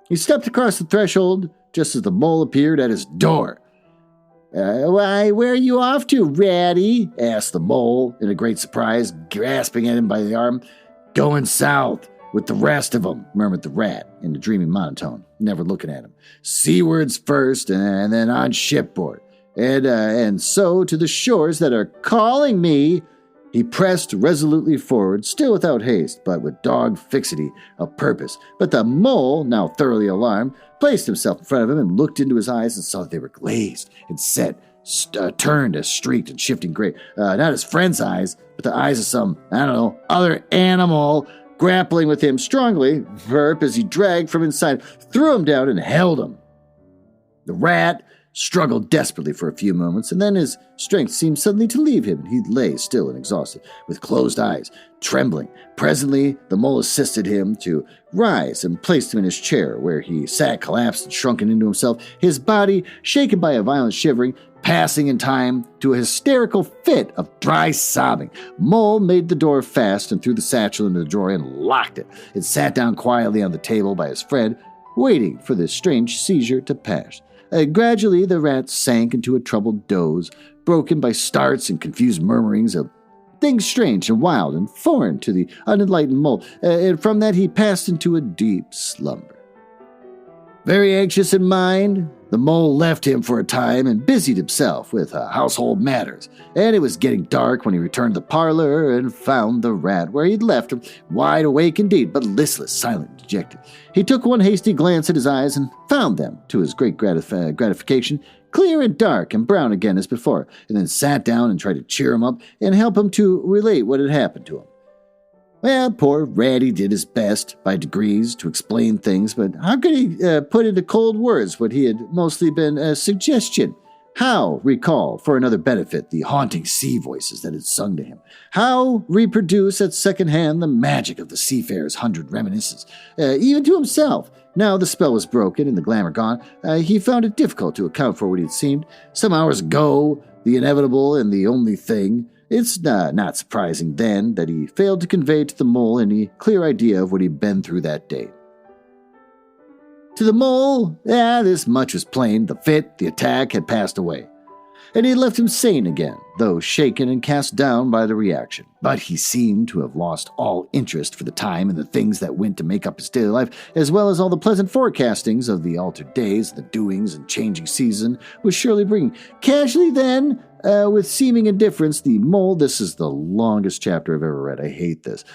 He stepped across the threshold just as the mole appeared at his door. Why, where are you off to, Ratty? Asked the mole in a great surprise, grasping at him by the arm. Going south with the rest of them, murmured the rat in a dreamy monotone, never looking at him. Seawards first, and then on shipboard. And so to the shores that are calling me. He pressed resolutely forward, still without haste, but with dogged fixity of purpose. But the mole, now thoroughly alarmed, placed himself in front of him and looked into his eyes and saw that they were glazed and set, turned as streaked and shifting gray. Not his friend's eyes, but the eyes of some, other animal grappling with him strongly. Verp, as he dragged from inside, threw him down and held him. The rat struggled desperately for a few moments, and then his strength seemed suddenly to leave him, and he lay still and exhausted, with closed eyes, trembling. Presently, the mole assisted him to rise and placed him in his chair, where he sat collapsed and shrunken into himself, his body shaken by a violent shivering, passing in time to a hysterical fit of dry sobbing. Mole made the door fast and threw the satchel into the drawer and locked it, and sat down quietly on the table by his friend, waiting for this strange seizure to pass. Gradually, the rat sank into a troubled doze, broken by starts and confused murmurings of things strange and wild and foreign to the unenlightened mole, and from that he passed into a deep slumber. Very anxious in mind, the mole left him for a time and busied himself with household matters, and it was getting dark when he returned to the parlor and found the rat where he'd left him, wide awake indeed, but listless, silent, and dejected. He took one hasty glance at his eyes and found them, to his great gratification, clear and dark and brown again as before, and then sat down and tried to cheer him up and help him to relate what had happened to him. Well, poor Ratty did his best, by degrees, to explain things, but how could he put into cold words what he had mostly been a suggestion? How recall, for another benefit, the haunting sea voices that had sung to him? How reproduce at second hand the magic of the seafarer's 100 reminiscences? Even to himself, now the spell was broken and the glamour gone, he found it difficult to account for what he had seemed. Some hours ago, the inevitable and the only thing. It's not surprising, then, that he failed to convey to the mole any clear idea of what he'd been through that day. To the mole, this much was plain. The fit, the attack, had passed away, and he had left him sane again, though shaken and cast down by the reaction. But he seemed to have lost all interest for the time in the things that went to make up his daily life, as well as all the pleasant forecastings of the altered days, the doings and changing season was surely bringing. Casually then, with seeming indifference, the mole, this is the longest chapter I've ever read, I hate this,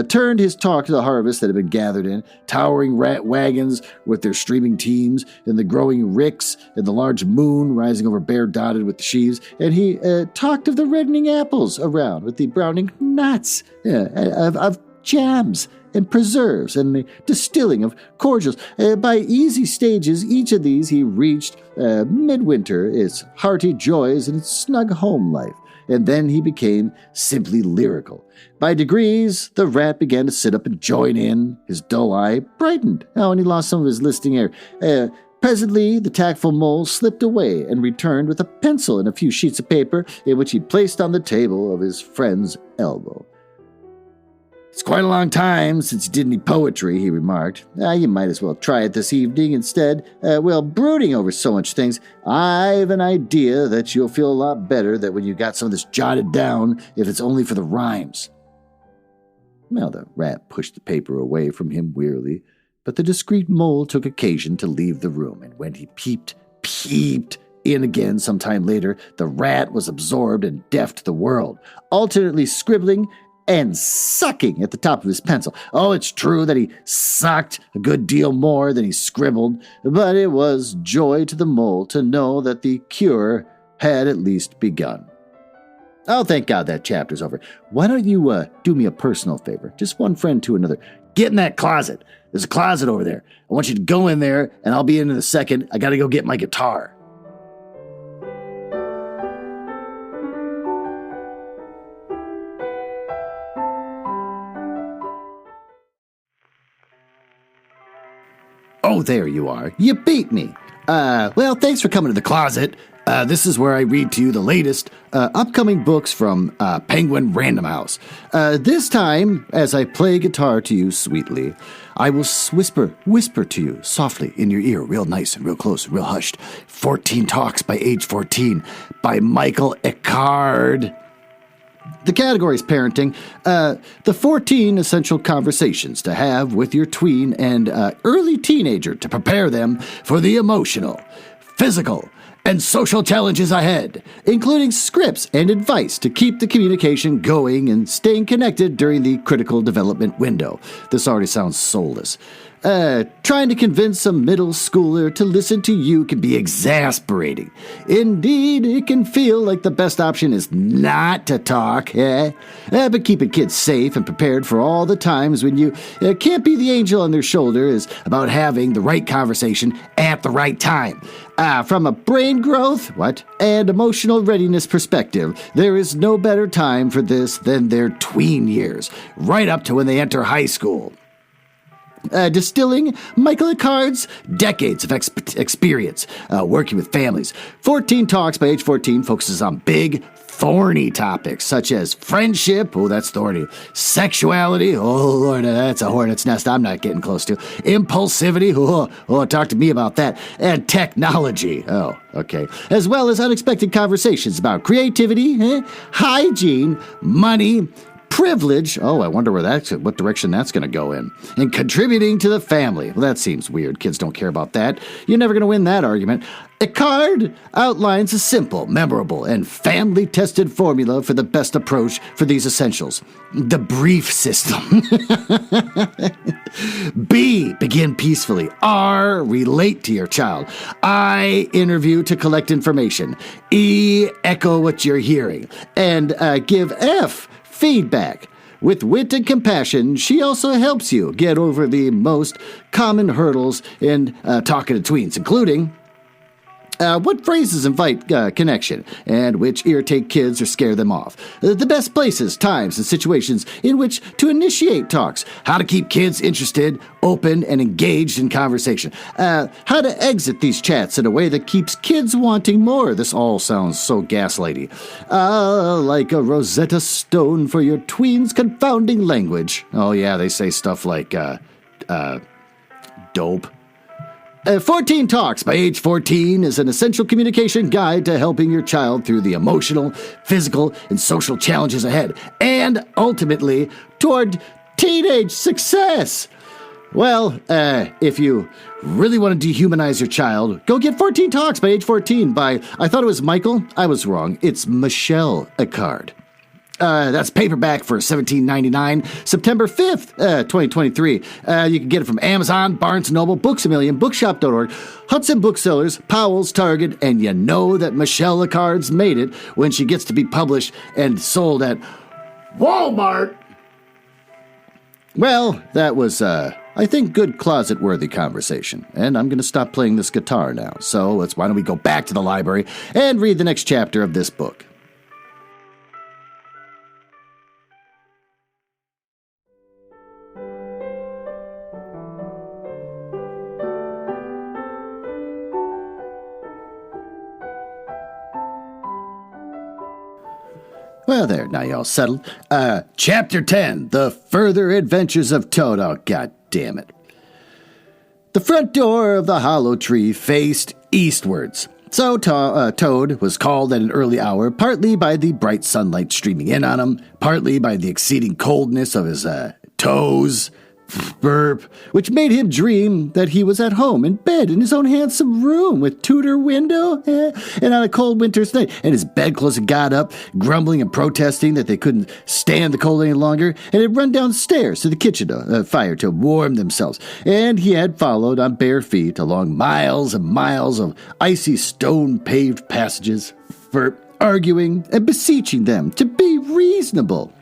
turned his talk to the harvest that had been gathered in, towering rat wagons with their streaming teams, and the growing ricks, and the large moon rising over bare dotted with the sheaves, and he talked of the reddening apples around with the browning nuts, of jams and preserves, and the distilling of cordials. By easy stages, each of these he reached midwinter, its hearty joys and its snug home life, and then he became simply lyrical. By degrees, the rat began to sit up and join in. His dull eye brightened, and he lost some of his listening air. Presently, the tactful mole slipped away and returned with a pencil and a few sheets of paper, in which he placed on the table of his friend's elbow. It's quite a long time since you did any poetry, he remarked. You might as well try it this evening instead. Brooding over so much things, I've an idea that you'll feel a lot better that when you got some of this jotted down, if it's only for the rhymes. Well, the rat pushed the paper away from him wearily, but the discreet mole took occasion to leave the room, and when he peeped in again some time later, the rat was absorbed and deaf to the world, alternately scribbling and sucking at the top of his pencil. Oh, it's true that he sucked a good deal more than he scribbled, but it was joy to the mole to know that the cure had at least begun. Oh, thank God that chapter's over. Why don't you do me a personal favor? Just one friend to another. Get in that closet. There's a closet over there. I want you to go in there, and I'll be in a second. I gotta go get my guitar. Oh, there you are. You beat me. Thanks for coming to the closet. This is where I read to you the latest upcoming books from Penguin Random House. This time, as I play guitar to you sweetly, I will whisper to you softly in your ear, real nice and real close and real hushed. 14 Talks by Age 14 by Michael Eckhard. The category is parenting. The 14 essential conversations to have with your tween and early teenager to prepare them for the emotional, physical, and social challenges ahead, including scripts and advice to keep the communication going and staying connected during the critical development window. This already sounds soulless. Trying to convince a middle schooler to listen to you can be exasperating. Indeed, it can feel like the best option is not to talk, but keeping kids safe and prepared for all the times when you can't be the angel on their shoulder is about having the right conversation at the right time. From a brain growth, and emotional readiness perspective, there is no better time for this than their tween years, right up to when they enter high school. Distilling Michael Eckhard's decades of experience working with families. 14 Talks by Age 14 focuses on big, thorny topics such as friendship, that's thorny, sexuality, Lord, that's a hornet's nest I'm not getting close to, impulsivity, talk to me about that, and technology, okay, as well as unexpected conversations about creativity, hygiene, money, privilege, I wonder what direction that's going to go in, and contributing to the family. Well, that seems weird. Kids don't care about that. You're never going to win that argument. Eckhard outlines a simple, memorable, and family-tested formula for the best approach for these essentials. The brief system. B, begin peacefully. R, relate to your child. I, interview to collect information. E, echo what you're hearing. And give F, feedback. With wit and compassion, she also helps you get over the most common hurdles in talking to tweens, including what phrases invite connection and which irritate kids or scare them off. The best places, times, and situations in which to initiate talks. How to keep kids interested, open, and engaged in conversation. How to exit these chats in a way that keeps kids wanting more. This all sounds so gaslighty. Like a Rosetta Stone for your tween's confounding language. Oh yeah, they say stuff like, dope. 14 Talks by Age 14 is an essential communication guide to helping your child through the emotional, physical, and social challenges ahead, and ultimately toward teenage success. Well, if you really want to dehumanize your child, go get 14 Talks by Age 14 by, I thought it was Michael. I was wrong. It's Michelle Eckhard. That's paperback for $17.99, September 5th, 2023. You can get it from Amazon, Barnes & Noble, Books A Million, Bookshop.org, Hudson Booksellers, Powell's, Target, and you know that Michelle Eckhard's made it when she gets to be published and sold at Walmart. Well, that was, I think, good closet-worthy conversation, and I'm going to stop playing this guitar now. So why don't we go back to the library and read the next chapter of this book. Well, there, now y'all settled. Chapter 10, The Further Adventures of Toad. Oh, god damn it. The front door of the hollow tree faced eastwards. So Toad was called at an early hour, partly by the bright sunlight streaming in on him, partly by the exceeding coldness of his toes, burp, which made him dream that he was at home in bed in his own handsome room with Tudor window, and on a cold winter's night. And his bedclothes had got up, grumbling and protesting that they couldn't stand the cold any longer, and had run downstairs to the kitchen fire to warm themselves. And he had followed on bare feet along miles and miles of icy stone-paved passages, arguing and beseeching them to be reasonable.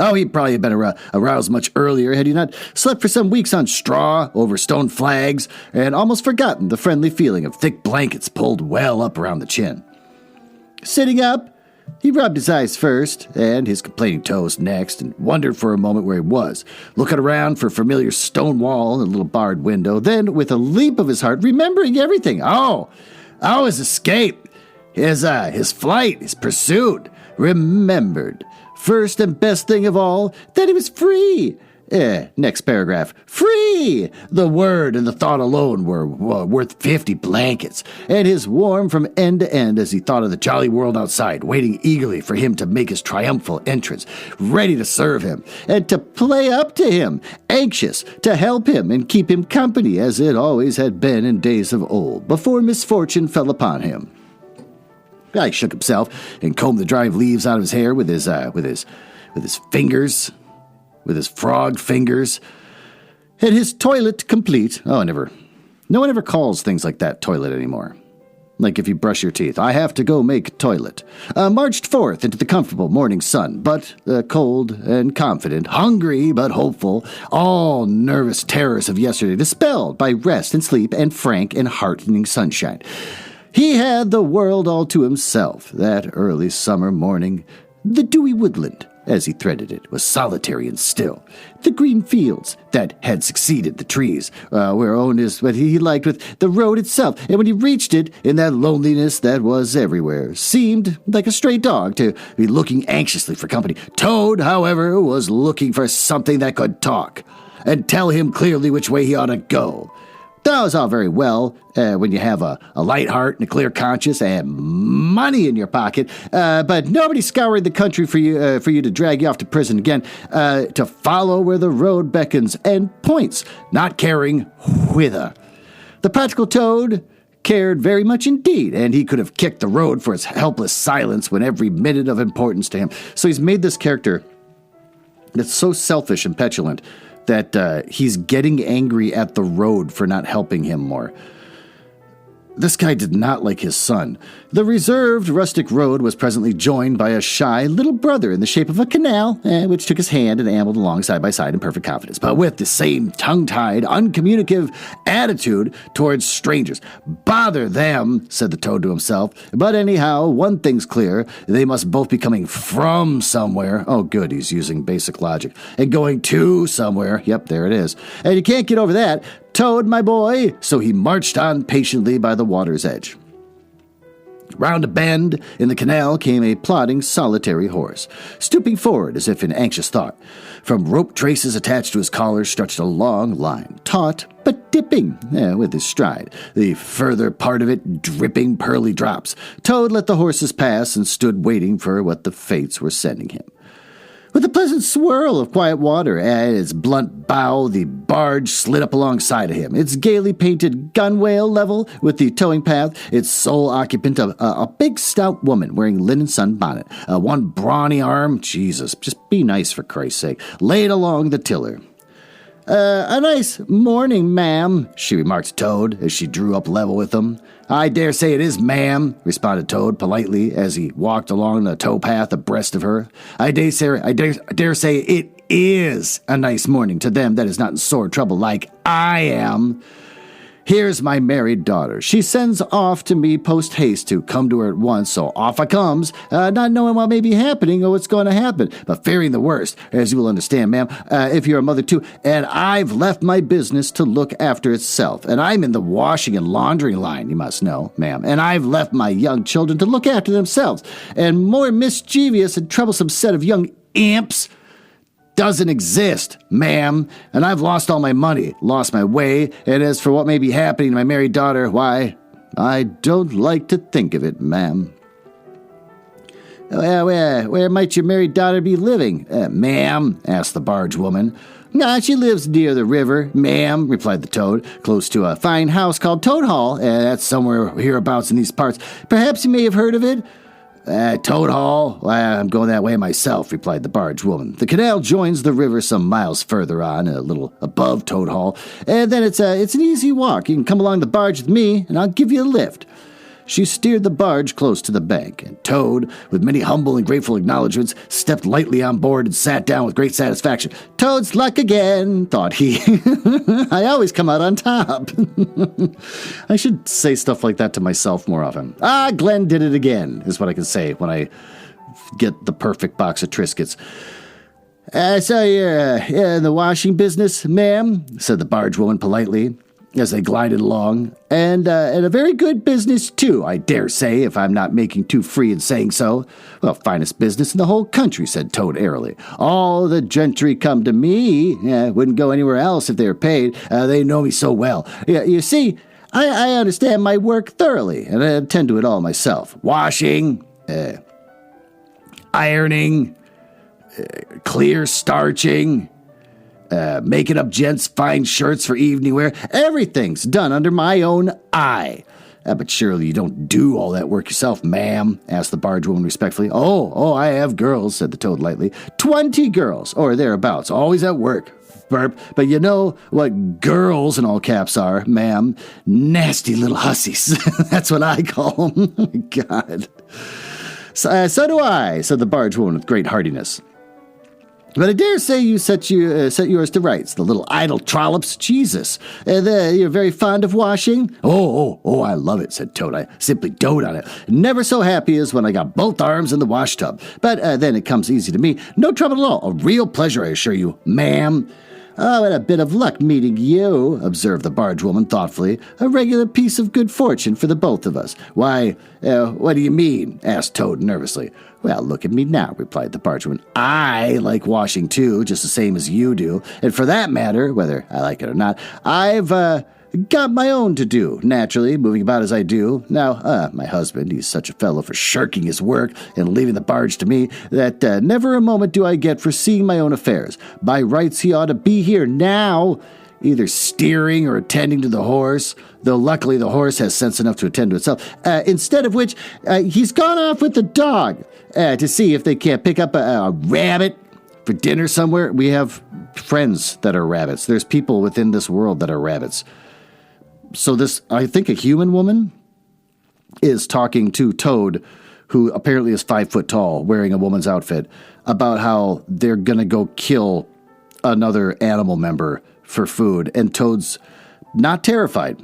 Oh, he'd probably have been aroused much earlier had he not slept for some weeks on straw over stone flags and almost forgotten the friendly feeling of thick blankets pulled well up around the chin. Sitting up, he rubbed his eyes first and his complaining toes next and wondered for a moment where he was, looking around for a familiar stone wall and a little barred window, then, with a leap of his heart, remembering everything. Oh, Oh, his escape, his flight, his pursuit, remembered. First and best thing of all, that he was free. Next paragraph. Free! The word and the thought alone were worth 50 blankets, and his warm from end to end as he thought of the jolly world outside, waiting eagerly for him to make his triumphal entrance, ready to serve him, and to play up to him, anxious to help him and keep him company, as it always had been in days of old, before misfortune fell upon him. He shook himself and combed the dry leaves out of his hair with his fingers. With his frog fingers, and his toilet complete. No one ever calls things like that toilet anymore. Like if you brush your teeth, I have to go make toilet. Marched forth into the comfortable morning sun, but cold and confident, hungry but hopeful, all nervous terrors of yesterday dispelled by rest and sleep and frank and heartening sunshine. He had the world all to himself that early summer morning. The dewy woodland, as he threaded it, was solitary and still. The green fields that had succeeded the trees were owned as what he liked with the road itself, and when he reached it, in that loneliness that was everywhere, seemed like a stray dog to be looking anxiously for company. Toad, however, was looking for something that could talk and tell him clearly which way he ought to go. That was all very well when you have a light heart and a clear conscience and money in your pocket, but nobody scouring the country for you to drag you off to prison again, to follow where the road beckons and points, not caring whither. The practical Toad cared very much indeed, and he could have kicked the road for its helpless silence when every minute of importance to him. So he's made this character that's so selfish and petulant that he's getting angry at the road for not helping him more. This guy did not like his son. The reserved rustic road was presently joined by a shy little brother in the shape of a canal, which took his hand and ambled along side by side in perfect confidence, but with the same tongue-tied, uncommunicative attitude towards strangers. Bother them, said the Toad to himself. But anyhow, one thing's clear. They must both be coming from somewhere. Oh, good, he's using basic logic. And going to somewhere. Yep, there it is. And you can't get over that. Toad, my boy. So he marched on patiently by the water's edge. Round a bend in the canal came a plodding, solitary horse, stooping forward as if in anxious thought. From rope traces attached to his collar stretched a long line, taut but dipping with his stride, the further part of it dripping pearly drops. Toad let the horses pass and stood waiting for what the fates were sending him. With a pleasant swirl of quiet water at its blunt bow, the barge slid up alongside of him, its gaily painted gunwale level with the towing path, its sole occupant a big stout woman wearing linen sunbonnet, one brawny arm, Jesus, just be nice for Christ's sake, laid along the tiller. A nice morning, ma'am, she remarked to Toad as she drew up level with him. I dare say it is, ma'am, responded Toad politely as he walked along the towpath abreast of her. I dare say it is a nice morning to them that is not in sore trouble like I am. Here's my married daughter. She sends off to me post-haste to come to her at once, so off I comes, not knowing what may be happening or what's going to happen, but fearing the worst, as you will understand, ma'am, if you're a mother too, and I've left my business to look after itself, and I'm in the washing and laundry line, you must know, ma'am, and I've left my young children to look after themselves, and more mischievous and troublesome set of young imps doesn't exist, ma'am, and I've lost all my money, lost my way, and as for what may be happening to my married daughter, why, I don't like to think of it, ma'am. Where might your married daughter be living, ma'am? Asked the barge woman. She lives near the river, ma'am, replied the Toad, close to a fine house called Toad Hall, that's somewhere hereabouts in these parts. Perhaps you may have heard of it? Toad Hall? I'm going that way myself, replied the barge woman. The canal joins the river some miles further on, a little above Toad Hall, and then it's an easy walk. You can come along the barge with me, and I'll give you a lift. She steered the barge close to the bank, and Toad, with many humble and grateful acknowledgments, stepped lightly on board and sat down with great satisfaction. Toad's luck again, thought he. I always come out on top. I should say stuff like that to myself more often. Glenn did it again, is what I can say when I get the perfect box of Triscuits. So you're in the washing business, ma'am, said the barge woman politely. as they glided along, and a very good business, too, I dare say, if I'm not making too free in saying so. Well, finest business in the whole country, said Toad airily. All the gentry come to me. Wouldn't go anywhere else if they were paid. They know me so well. You see, I understand my work thoroughly, and I attend to it all myself. Washing, ironing, clear starching, making up gents' fine shirts for evening wear. Everything's done under my own eye. But surely you don't do all that work yourself, ma'am, asked the barge woman respectfully. Oh, I have girls, said the Toad lightly. 20 girls, or thereabouts, always at work. Burp. But you know what girls in all caps are, ma'am? Nasty little hussies. That's what I call them. Oh, my God. So do I, said the barge woman with great heartiness. But I dare say you set yours to rights, the little idle trollops. Jesus. You're very fond of washing? Oh, I love it, said Toad. I simply dote on it. Never so happy as when I got both arms in the wash tub. But then it comes easy to me. No trouble at all. A real pleasure, I assure you, ma'am. Oh, and a bit of luck meeting you, observed the barge woman thoughtfully. A regular piece of good fortune for the both of us. Why, what do you mean? Asked Toad nervously. Well, look at me now, replied the barge woman. I like washing too, just the same as you do. And for that matter, whether I like it or not, I've got my own to do, naturally, moving about as I do. Now, my husband, he's such a fellow for shirking his work and leaving the barge to me that never a moment do I get for seeing my own affairs. By rights, he ought to be here now, either steering or attending to the horse, though luckily the horse has sense enough to attend to itself, instead of which he's gone off with the dog to see if they can't pick up a rabbit for dinner somewhere. We have friends that are rabbits. There's people within this world that are rabbits. So this, I think a human woman is talking to Toad, who apparently is 5 foot tall, wearing a woman's outfit, about how they're going to go kill another animal member for food. And Toad's not terrified,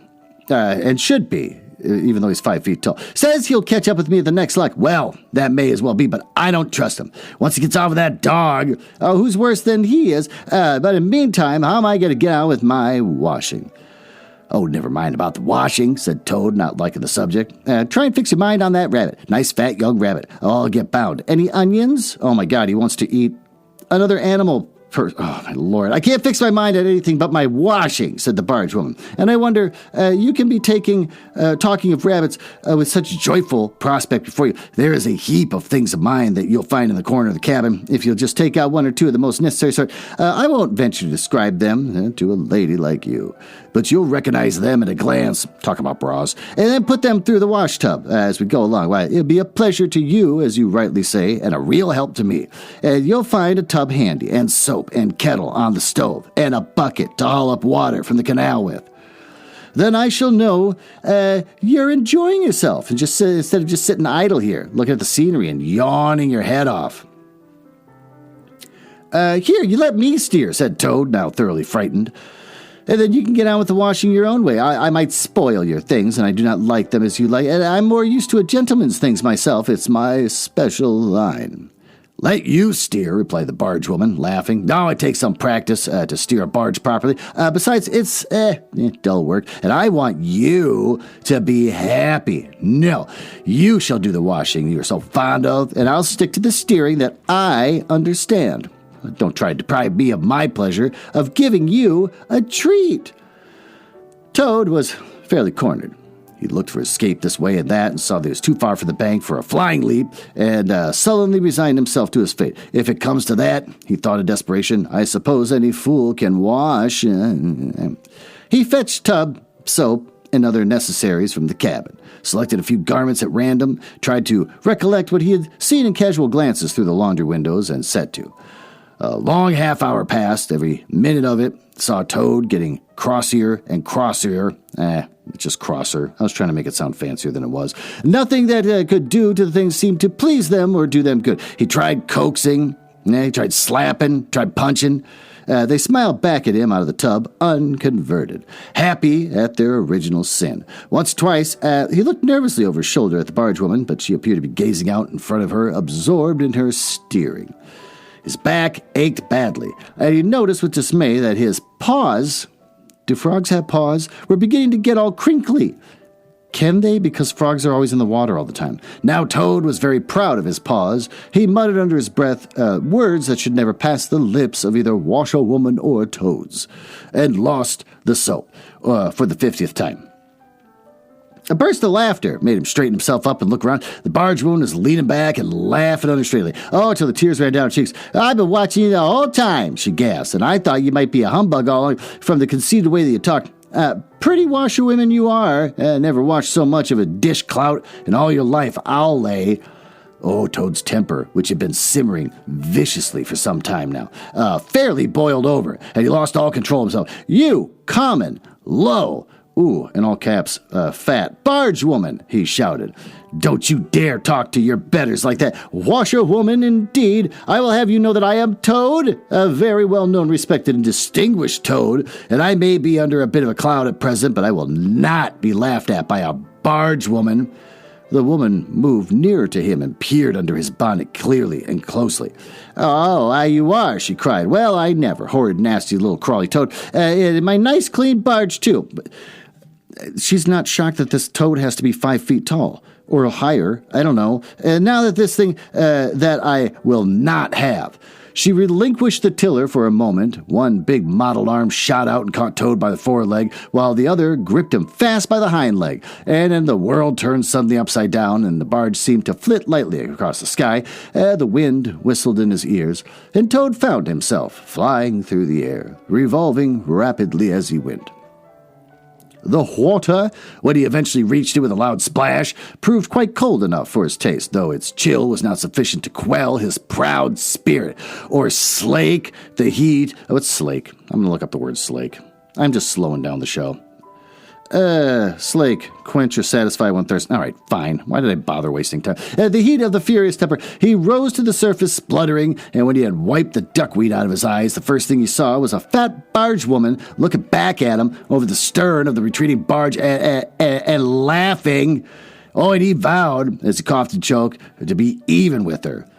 and should be, even though he's 5 feet tall. Says he'll catch up with me at the next luck. Well, that may as well be, but I don't trust him. Once he gets off of that dog, who's worse than he is? But in the meantime, how am I going to get on with my washing? Oh, never mind about the washing, said Toad, not liking the subject. Try and fix your mind on that rabbit. Nice, fat, young rabbit. I'll get bound. Any onions? Oh, my God, he wants to eat another animal. Oh, my Lord. I can't fix my mind on anything but my washing, said the barge woman. And I wonder, you can be talking of rabbits with such joyful prospect before you. There is a heap of things of mine that you'll find in the corner of the cabin, if you'll just take out one or two of the most necessary sort. I won't venture to describe them to a lady like you, but you'll recognize them at a glance. Talk about bras. And then put them through the wash tub as we go along. Why, it'll be a pleasure to you, as you rightly say, and a real help to me. And you'll find a tub handy, and soap, and kettle on the stove, and a bucket to haul up water from the canal with. Then I shall know you're enjoying yourself, and just instead of just sitting idle here, looking at the scenery and yawning your head off. Here, you let me steer, said Toad, now thoroughly frightened. And then you can get on with the washing your own way. I might spoil your things, and I do not like them as you like, and I'm more used to a gentleman's things myself. It's my special line. Let you steer, replied the barge woman, laughing. No, it takes some practice to steer a barge properly. Besides, it's dull work, and I want you to be happy. No, you shall do the washing you're so fond of, and I'll stick to the steering that I understand. Don't try to deprive me of my pleasure of giving you a treat. Toad was fairly cornered. He looked for escape this way and that and saw that he was too far from the bank for a flying leap and sullenly resigned himself to his fate. If it comes to that, he thought in desperation, I suppose any fool can wash. He fetched tub, soap, and other necessaries from the cabin, selected a few garments at random, tried to recollect what he had seen in casual glances through the laundry windows, and set to. A long half hour passed. Every minute of it saw Toad getting crossier and crossier. Just crosser. I was trying to make it sound fancier than it was. Nothing that could do to the things seemed to please them or do them good. He tried coaxing. He tried slapping. Tried punching. They smiled back at him out of the tub, unconverted, happy at their original sin. Once, twice, he looked nervously over his shoulder at the barge woman, but she appeared to be gazing out in front of her, absorbed in her steering. His back ached badly, and he noticed with dismay that his paws Do frogs have paws? We're beginning to get all crinkly. Can they? Because frogs are always in the water all the time. Now Toad was very proud of his paws. He muttered under his breath words that should never pass the lips of either washerwoman or toads, and lost the soap for the 50th time. A burst of laughter made him straighten himself up and look around. The barge woman was leaning back and laughing unrestrainedly. Oh, till the tears ran down her cheeks. I've been watching you the whole time, she gasped, and I thought you might be a humbug all along from the conceited way that you talk. Pretty washerwomen you are. Never watched so much of a dish clout in all your life, I'll lay. Oh, Toad's temper, which had been simmering viciously for some time now, fairly boiled over, and he lost all control of himself. You, common, low, in all caps, fat barge woman, he shouted. Don't you dare talk to your betters like that. Washerwoman, indeed. I will have you know that I am Toad, a very well-known, respected, and distinguished Toad, and I may be under a bit of a cloud at present, but I will not be laughed at by a barge woman. The woman moved nearer to him and peered under his bonnet clearly and closely. Oh, you are, she cried. Well, I never. Horrid, nasty little crawly Toad. My nice, clean barge, too. But she's not shocked that this Toad has to be 5 feet tall. Or higher, I don't know. Now that this thing that I will not have. She relinquished the tiller for a moment. One big mottled arm shot out and caught Toad by the foreleg, while the other gripped him fast by the hind leg. And then the world turned suddenly upside down, and the barge seemed to flit lightly across the sky. The wind whistled in his ears, and Toad found himself flying through the air, revolving rapidly as he went. The water, when he eventually reached it with a loud splash, proved quite cold enough for his taste, though its chill was not sufficient to quell his proud spirit, or slake the heat. Oh, it's slake. I'm going to look up the word slake. I'm just slowing down the show. Slake, quench or satisfy one thirst. All right, fine. Why did I bother wasting time? The heat of the furious temper. He rose to the surface, spluttering, and when he had wiped the duckweed out of his eyes, the first thing he saw was a fat barge woman looking back at him over the stern of the retreating barge and laughing. Oh, and he vowed, as he coughed and choked, to be even with her.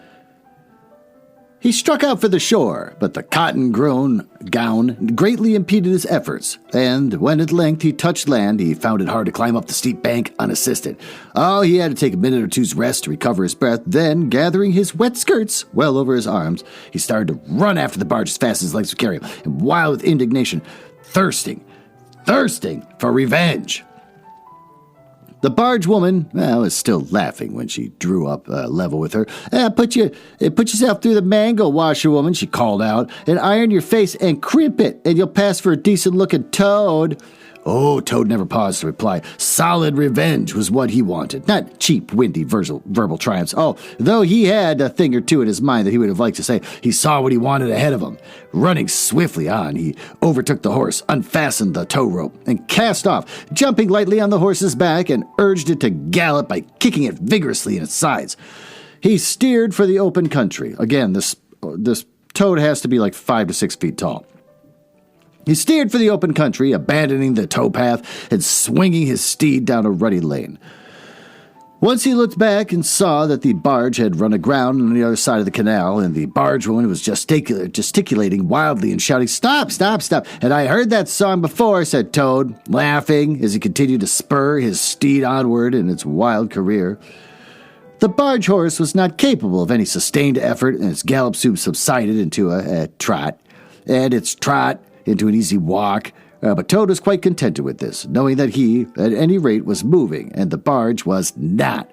He struck out for the shore, but the cotton-grown gown greatly impeded his efforts, and when at length he touched land, he found it hard to climb up the steep bank unassisted. Oh, he had to take a minute or two's rest to recover his breath, then, gathering his wet skirts well over his arms, he started to run after the barge as fast as his legs would carry him, and wild with indignation, thirsting for revenge. The barge woman was still laughing when she drew up level with her. Put yourself through the mango, washerwoman, she called out, and iron your face and crimp it, and you'll pass for a decent-looking Toad. Oh, Toad never paused to reply. Solid revenge was what he wanted, not cheap, windy verbal triumphs. Oh, though he had a thing or two in his mind that he would have liked to say, he saw what he wanted ahead of him. Running swiftly on, he overtook the horse, unfastened the tow rope, and cast off, jumping lightly on the horse's back and urged it to gallop by kicking it vigorously in its sides. He steered for the open country. Again, this Toad has to be like 5 to 6 feet tall. He steered for the open country, abandoning the towpath and swinging his steed down a rutty lane. Once he looked back and saw that the barge had run aground on the other side of the canal, and the barge woman was gesticulating wildly and shouting, "Stop, stop, stop!" And I heard that song before, said Toad, laughing as he continued to spur his steed onward in its wild career. The barge horse was not capable of any sustained effort, and its gallop soon subsided into a trot, and its trot into an easy walk, but Toad was quite contented with this, knowing that he, at any rate, was moving, and the barge was not.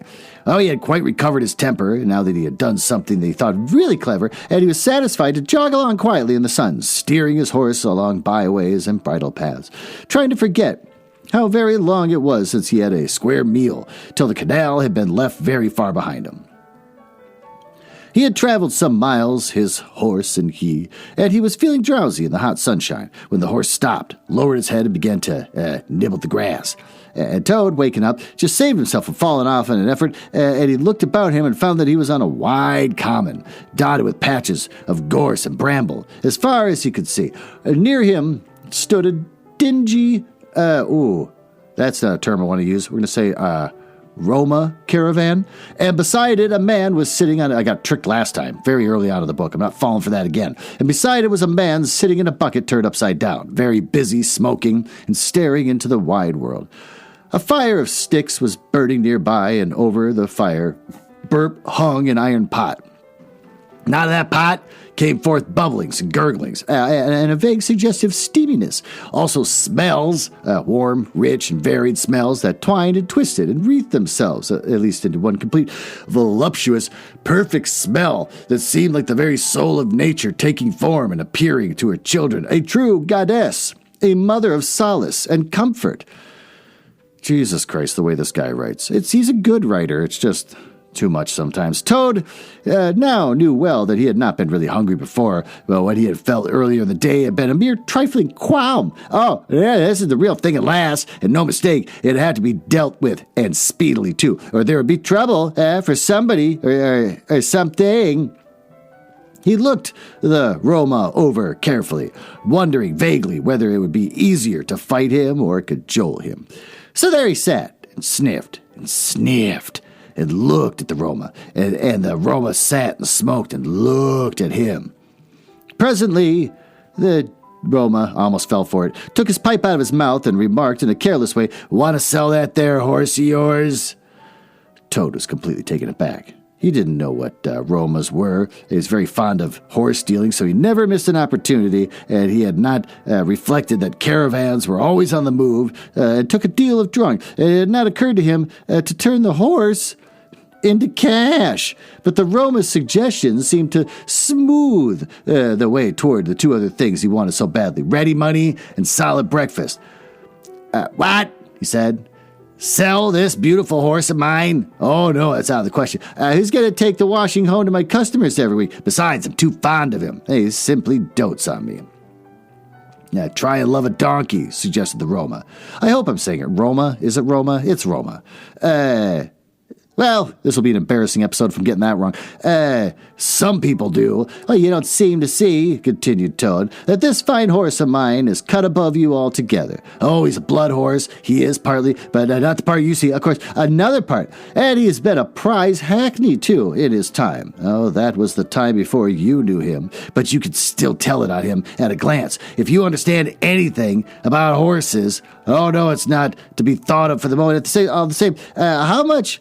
Oh, he had quite recovered his temper, now that he had done something that he thought really clever, and he was satisfied to jog along quietly in the sun, steering his horse along byways and bridle paths, trying to forget how very long it was since he had a square meal, till the canal had been left very far behind him. He had traveled some miles, his horse and he was feeling drowsy in the hot sunshine when the horse stopped, lowered his head, and began to nibble the grass. And Toad, waking up, just saved himself from falling off in an effort, and he looked about him and found that he was on a wide common, dotted with patches of gorse and bramble, as far as he could see. Near him stood a dingy, that's not a term I want to use. We're going to say, Roma caravan, and beside it a man was sitting on it. I got tricked last time, very early on in the book. I'm not falling for that again. And beside it was a man sitting in a bucket turned upside down, very busy smoking and staring into the wide world. A fire of sticks was burning nearby, and over the fire hung an iron pot. And out of that pot came forth bubblings and gurglings, and a vague suggestive steaminess. Also smells, warm, rich, and varied smells that twined and twisted and wreathed themselves, at least into one complete, voluptuous, perfect smell that seemed like the very soul of nature taking form and appearing to her children. A true goddess, a mother of solace and comfort. Jesus Christ, the way this guy writes. He's a good writer, it's just too much sometimes. Toad now knew well that he had not been really hungry before, but what he had felt earlier in the day had been a mere trifling qualm. Oh, yeah, this is the real thing at last, and no mistake, it had to be dealt with, and speedily too, or there would be trouble for somebody or something. He looked the Roma over carefully, wondering vaguely whether it would be easier to fight him or cajole him. So there he sat, and sniffed, and looked at the Roma, and the Roma sat and smoked and looked at him. Presently, the Roma almost fell for it, took his pipe out of his mouth and remarked in a careless way, "Want to sell that there horse of yours?" Toad was completely taken aback. He didn't know what Romas were. He was very fond of horse dealing, so he never missed an opportunity, and he had not reflected that caravans were always on the move. It took a deal of drawing. It had not occurred to him to turn the horse into cash. But the Roma's suggestions seemed to smooth the way toward the two other things he wanted so badly: ready money and solid breakfast. What? He said. Sell this beautiful horse of mine? Oh, no, that's out of the question. Who's going to take the washing home to my customers every week? Besides, I'm too fond of him. He simply dotes on me. Try and love a donkey, suggested the Roma. I hope I'm saying it. Roma? Is it Roma? It's Roma. Well, this will be an embarrassing episode from getting that wrong. Some people do. Well, you don't seem to see, continued Toad, that this fine horse of mine is cut above you altogether. Oh, he's a blood horse. He is partly, but not the part you see. Of course, another part. And he has been a prize hackney, too, in his time. Oh, that was the time before you knew him. But you could still tell it on him at a glance. If you understand anything about horses, oh, no, it's not to be thought of for the moment. All the same, how much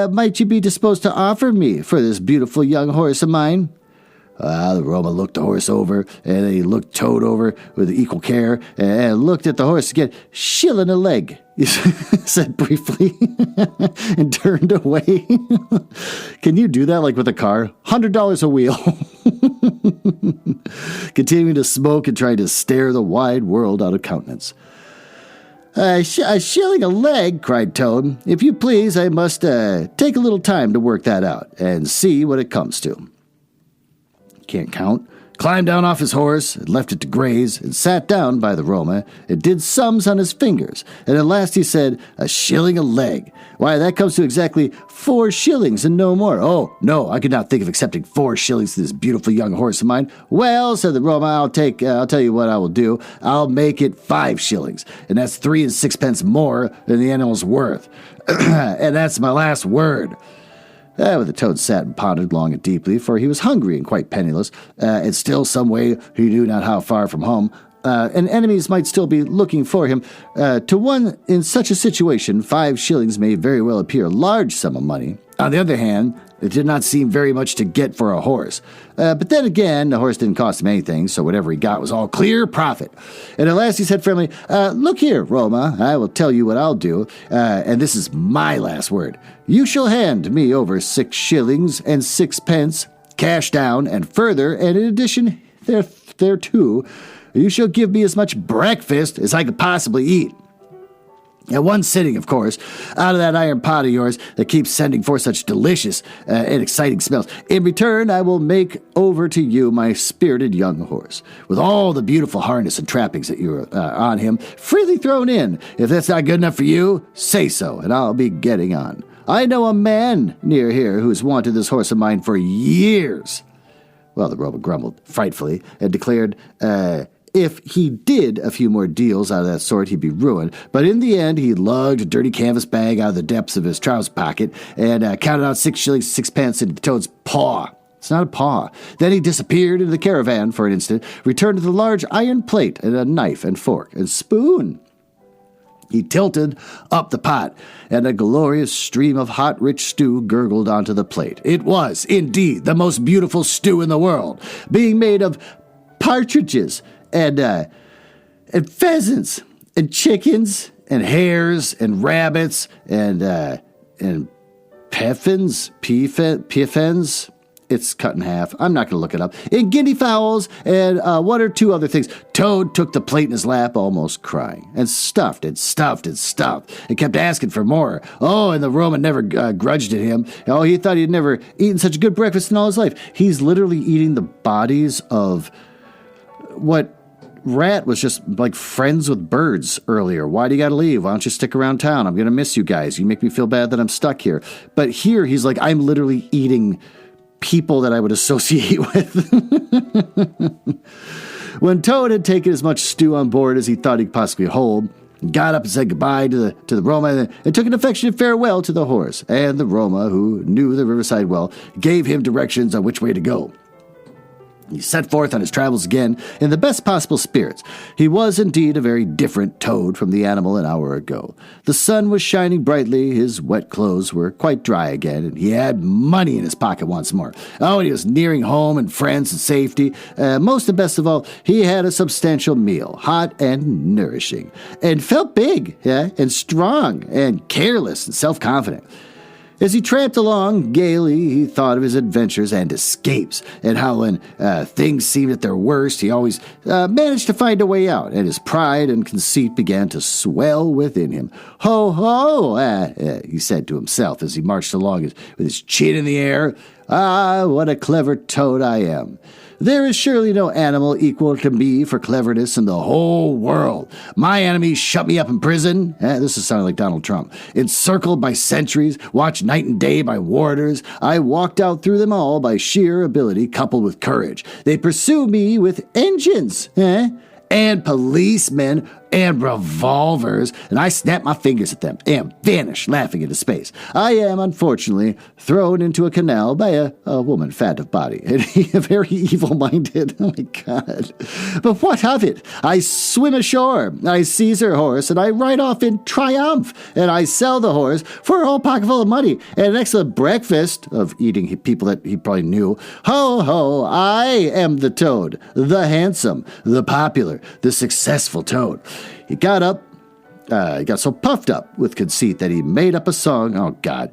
might you be disposed to offer me for this beautiful young horse of mine? The Roma looked the horse over, and then he looked Toad over with equal care, and looked at the horse again. "Shilling a leg," he said briefly, and turned away. Can you do that like with a car? $100 a wheel. Continuing to smoke and trying to stare the wide world out of countenance. A shilling a leg, cried Toad. If you please, I must take a little time to work that out and see what it comes to. Can't count. Climbed down off his horse and left it to graze and sat down by the Roma and did sums on his fingers. And at last he said, "A shilling a leg. Why, that comes to exactly 4 shillings and no more." "Oh, no, I could not think of accepting 4 shillings to this beautiful young horse of mine." "Well," said the Roma, I'll tell you what I will do. I'll make it 5 shillings, and that's 3 6 more than the animal's worth. And that's my last word. But the Toad sat and pondered long and deeply, for he was hungry and quite penniless, and still some way he knew not how far from home, and enemies might still be looking for him. To one in such a situation, 5 shillings may very well appear a large sum of money. On the other hand, it did not seem very much to get for a horse. But then again, the horse didn't cost him anything, so whatever he got was all clear profit. And at last he said firmly, "Look here, Roma, I will tell you what I'll do, and this is my last word. You shall hand me over 6 shillings and 6 pence, cash down, and further, and in addition thereto, you shall give me as much breakfast as I could possibly eat. At one sitting, of course, out of that iron pot of yours that keeps sending forth such delicious and exciting smells. In return, I will make over to you my spirited young horse, with all the beautiful harness and trappings that you're on him, freely thrown in. If that's not good enough for you, say so, and I'll be getting on. I know a man near here who's wanted this horse of mine for years." Well, the Roma grumbled frightfully and declared, If he did a few more deals out of that sort, he'd be ruined. But in the end, he lugged a dirty canvas bag out of the depths of his trouser pocket and counted out 6 shillings 6 pence into Toad's paw. It's not a paw. Then he disappeared into the caravan for an instant, returned with a large iron plate and a knife and fork and spoon. He tilted up the pot, and a glorious stream of hot, rich stew gurgled onto the plate. It was, indeed, the most beautiful stew in the world, being made of partridges and pheasants and chickens and hares and rabbits and piffins. It's cut in half. I'm not going to look it up. And guinea fowls and 1 or 2 other things. Toad took the plate in his lap, almost crying, and stuffed and stuffed and stuffed, and kept asking for more. Oh, and the Roman never grudged at him. Oh, he thought he'd never eaten such a good breakfast in all his life. He's literally eating the bodies of what Rat was just like friends with birds earlier. Why do you got to leave? Why don't you stick around town? I'm going to miss you guys. You make me feel bad that I'm stuck here. But here, he's like, I'm literally eating people that I would associate with. When Toad had taken as much stew on board as he thought he could possibly hold, got up and said goodbye to the Roma and took an affectionate farewell to the horse. And the Roma, who knew the riverside well, gave him directions on which way to go. He set forth on his travels again in the best possible spirits. He was indeed a very different Toad from the animal an hour ago. The sun was shining brightly, his wet clothes were quite dry again, and he had money in his pocket once more. Oh, and he was nearing home and friends and safety. Most and best of all, he had a substantial meal, hot and nourishing, and felt big, and strong, and careless and self-confident. As he tramped along gaily, he thought of his adventures and escapes, and how when things seemed at their worst, he always managed to find a way out, and his pride and conceit began to swell within him. Ho, ho, he said to himself as he marched along with his chin in the air. Ah, what a clever Toad I am. There is surely no animal equal to me for cleverness in the whole world. My enemies shut me up in prison. This is sounding like Donald Trump. Encircled by sentries, watched night and day by warders. I walked out through them all by sheer ability coupled with courage. They pursue me with engines, and policemen and revolvers, and I snap my fingers at them and vanish laughing into space. I am, unfortunately, thrown into a canal by a woman fat of body, and very evil-minded. Oh, my God. But what of it? I swim ashore, I seize her horse, and I ride off in triumph, and I sell the horse for a whole pocketful of money and an excellent breakfast of eating people that he probably knew. Ho, ho, I am the Toad, the handsome, the popular, the successful Toad. He got up, he got so puffed up with conceit that he made up a song. Oh, God.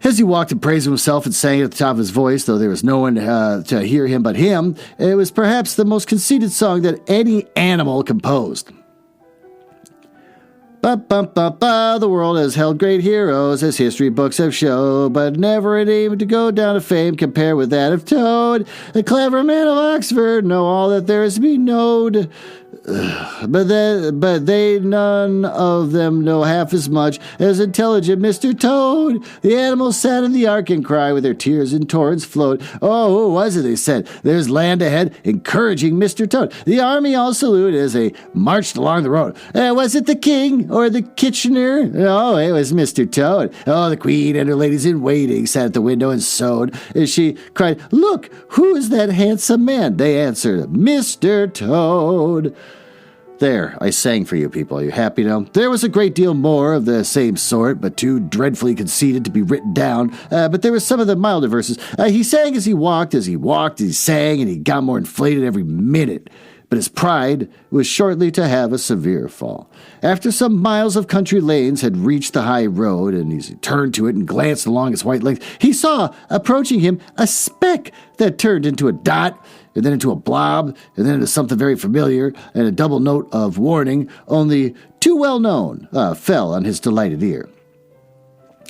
As he walked and praised himself and sang it at the top of his voice, though there was no one to hear him but him, it was perhaps the most conceited song that any animal composed. Ba-bum-ba-ba, the world has held great heroes, as history books have shown, but never an aim to go down to fame compare with that of Toad. The clever man of Oxford know all that there is to be knowed. But they none of them know half as much as intelligent Mr. Toad. The animals sat in the ark and cried with their tears in torrents flowed. Oh, who was it, they said? There's land ahead, encouraging Mr. Toad. The army all saluted as they marched along the road. Was it the king or the Kitchener? Oh, it was Mr. Toad. Oh, the queen and her ladies in waiting sat at the window and sewed. As she cried, look, who is that handsome man? They answered, Mr. Toad. There, I sang for you people. Are you happy now? There was a great deal more of the same sort, but too dreadfully conceited to be written down. But there were some of the milder verses. He sang as he walked, he sang, and he got more inflated every minute. But his pride was shortly to have a severe fall. After some miles of country lanes had reached the high road, and he turned to it and glanced along its white length, he saw, approaching him, a speck that turned into a dot, and then into a blob, and then into something very familiar, and a double note of warning, only too well known, fell on his delighted ear.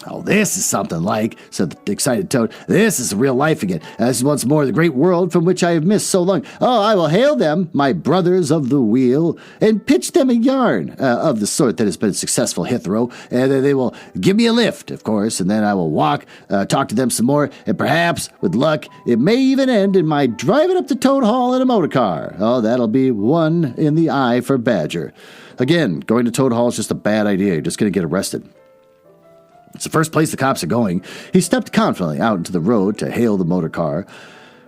"Oh, this is something like," said the excited Toad. "This is real life again. This is once more the great world from which I have missed so long. Oh, I will hail them, my brothers of the wheel, and pitch them a yarn of the sort that has been successful hitherto, and they will give me a lift, of course, and then I will walk, talk to them some more, and perhaps, with luck, it may even end in my driving up to Toad Hall in a motor car. Oh, that'll be one in the eye for Badger. Again, going to Toad Hall is just a bad idea. You're just going to get arrested." It's the first place the cops are going. He stepped confidently out into the road to hail the motor car,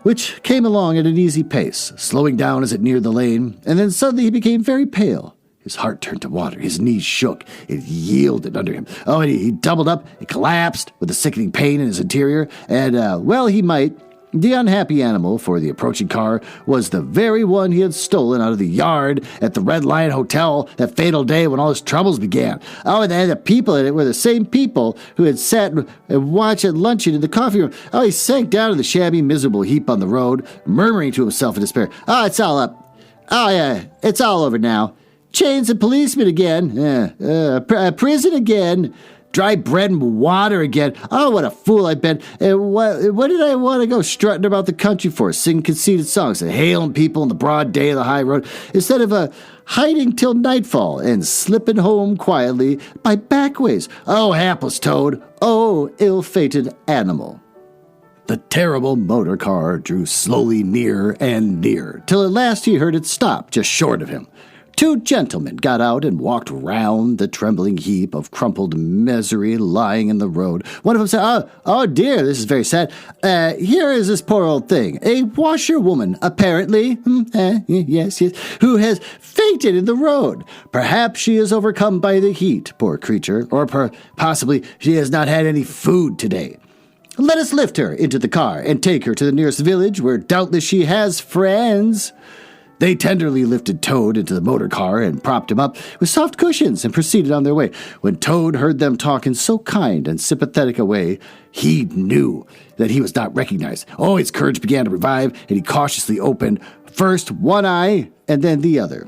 which came along at an easy pace, slowing down as it neared the lane, and then suddenly he became very pale. His heart turned to water. His knees shook. It yielded under him. Oh, and he doubled up. He collapsed with a sickening pain in his interior, and, well, he might. The unhappy animal for the approaching car was the very one he had stolen out of the yard at the Red Lion Hotel that fatal day when all his troubles began. Oh, and the people in it were the same people who had sat and watched at luncheon in the coffee room. Oh, he sank down in the shabby, miserable heap on the road, murmuring to himself in despair, "Oh, it's all up. Oh, yeah, it's all over now. Chains and policemen again. Prison again. Dry bread and water again. Oh, what a fool I've been. And what did I want to go strutting about the country for? Singing conceited songs and hailing people in the broad day of the high road instead of hiding till nightfall and slipping home quietly by back ways. Oh, hapless Toad. Oh, ill-fated animal." The terrible motor car drew slowly nearer and nearer, till at last he heard it stop just short of him. Two gentlemen got out and walked round the trembling heap of crumpled misery lying in the road. One of them said, oh dear, this is very sad. Here is this poor old thing, a washerwoman, apparently, yes, who has fainted in the road. Perhaps she is overcome by the heat, poor creature, or possibly she has not had any food today. Let us lift her into the car and take her to the nearest village, where doubtless she has friends." They tenderly lifted Toad into the motor car and propped him up with soft cushions and proceeded on their way. When Toad heard them talk in so kind and sympathetic a way, he knew that he was not recognized. Oh, his courage began to revive, and he cautiously opened first one eye and then the other.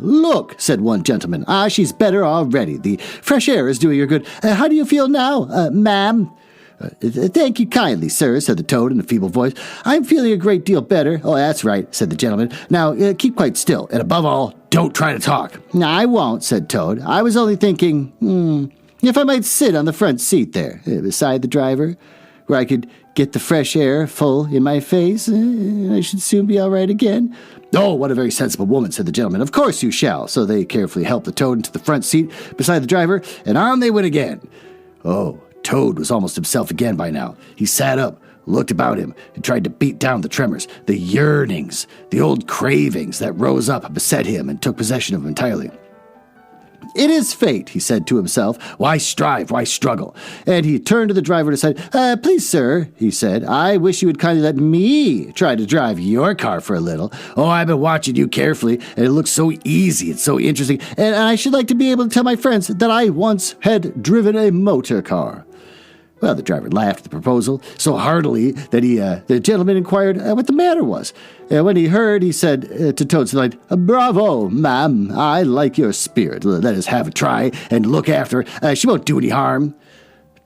Look, said one gentleman. She's better already. The fresh air is doing her good. How do you feel now, ma'am? Thank you kindly, sir, said the Toad in a feeble voice. I'm feeling a great deal better. Oh, that's right, said the gentleman. Now, keep quite still, and above all, don't try to talk. No, I won't, said Toad. I was only thinking, if I might sit on the front seat there, beside the driver, where I could get the fresh air full in my face, I should soon be all right again. Oh, what a very sensible woman, said the gentleman. Of course you shall. So they carefully helped the Toad into the front seat beside the driver, and on they went again. Oh, Toad was almost himself again by now. He sat up, looked about him, and tried to beat down the tremors, the yearnings, the old cravings that rose up and beset him and took possession of him entirely. It is fate, he said to himself. Why strive? Why struggle? And he turned to the driver and said, Please, sir, he said, I wish you would kindly let me try to drive your car for a little. Oh, I've been watching you carefully, and it looks so easy and so interesting, and I should like to be able to tell my friends that I once had driven a motor car. Well, the driver laughed at the proposal so heartily that the gentleman inquired what the matter was. When he heard, he said to Toad's delight, Bravo, ma'am, I like your spirit. Let us have a try and look after her. She won't do any harm.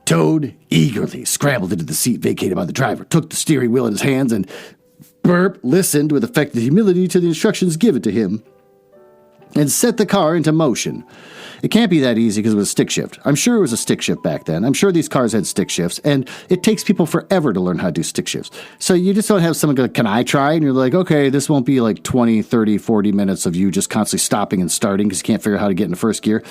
Toad eagerly scrambled into the seat vacated by the driver, took the steering wheel in his hands, and listened with affected humility to the instructions given to him, and set the car into motion. It can't be that easy because it was a stick shift. I'm sure it was a stick shift back then. I'm sure these cars had stick shifts, and it takes people forever to learn how to do stick shifts. So you just don't have someone go, can I try? And you're like, okay, this won't be like 20, 30, 40 minutes of you just constantly stopping and starting because you can't figure out how to get into first gear.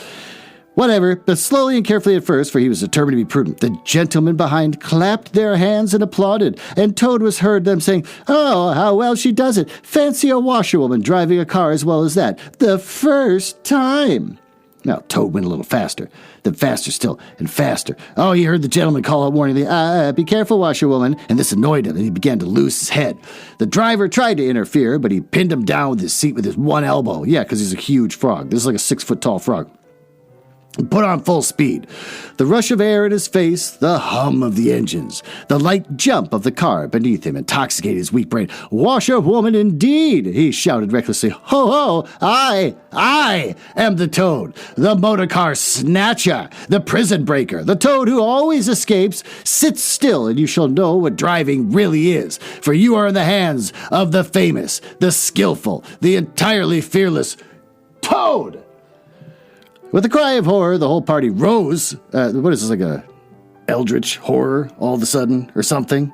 Whatever, but slowly and carefully at first, for he was determined to be prudent. The gentlemen behind clapped their hands and applauded, and Toad was heard them saying, Oh, how well she does it. Fancy a washerwoman driving a car as well as that. The first time. Now, Toad went a little faster, then faster still, and faster. Oh, he heard the gentleman call out warningly, be careful, washerwoman, and this annoyed him, and he began to lose his head. The driver tried to interfere, but he pinned him down with his seat with his one elbow. Yeah, because he's a huge frog. This is like a 6-foot-tall frog. put on full speed. The rush of air in his face, the hum of the engines, the light jump of the car beneath him intoxicated his weak brain. Washerwoman indeed, he shouted recklessly. Ho ho, I am the Toad, the motor car snatcher, the prison breaker, the Toad who always escapes. Sit still and you shall know what driving really is, for you are in the hands of the famous, the skillful, the entirely fearless Toad. With a cry of horror, the whole party rose. What is this, like a eldritch horror all of a sudden or something?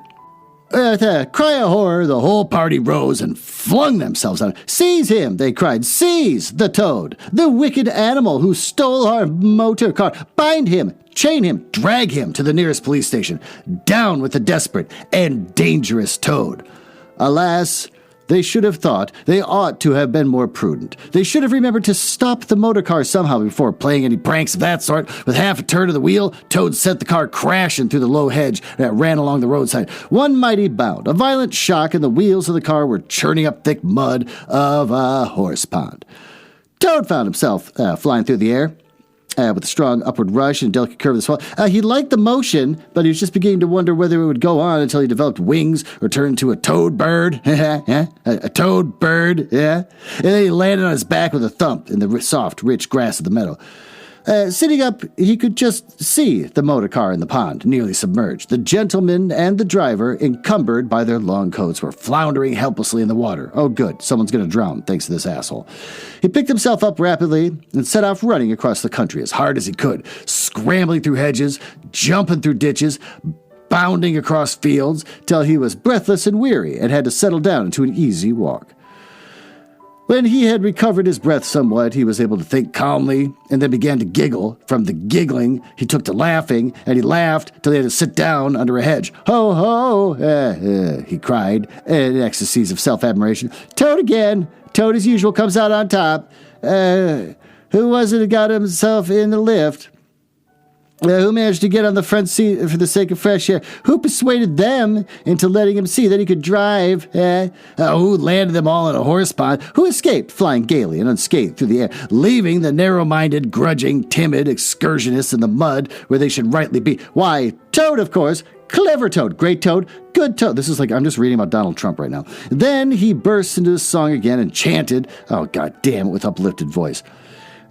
With a cry of horror, the whole party rose and flung themselves on it. Seize him, they cried. Seize the Toad, the wicked animal who stole our motor car. Bind him, chain him, drag him to the nearest police station. Down with the desperate and dangerous Toad. Alas, they should have thought. They ought to have been more prudent. They should have remembered to stop the motor car somehow before playing any pranks of that sort. With half a turn of the wheel, Toad sent the car crashing through the low hedge that ran along the roadside. One mighty bound, a violent shock, and the wheels of the car were churning up thick mud of a horse pond. Toad found himself flying through the air. With a strong upward rush and delicate curve of the swell. He liked the motion, but he was just beginning to wonder whether it would go on until he developed wings or turned into a toad bird. A toad bird, yeah. And then he landed on his back with a thump in the soft, rich grass of the meadow. Sitting up, he could just see the motor car in the pond, nearly submerged. The gentleman and the driver, encumbered by their long coats, were floundering helplessly in the water. Oh, good. Someone's going to drown, thanks to this asshole. He picked himself up rapidly and set off running across the country as hard as he could, scrambling through hedges, jumping through ditches, bounding across fields, till he was breathless and weary and had to settle down into an easy walk. When he had recovered his breath somewhat, he was able to think calmly and then began to giggle. From the giggling, he took to laughing, and he laughed till he had to sit down under a hedge. Ho, ho, he cried in ecstasies of self-admiration. Toad again. Toad, as usual, comes out on top. Who was it that got himself in the lift? Who managed to get on the front seat for the sake of fresh air? Who persuaded them into letting him see that he could drive? Who landed them all in a horse pond? Who escaped, flying gaily and unscathed through the air, leaving the narrow-minded, grudging, timid excursionists in the mud where they should rightly be? Why, Toad, of course. Clever Toad, great Toad, good Toad. This is like I'm just reading about Donald Trump right now. Then he burst into his song again and chanted, oh, God damn it, with uplifted voice.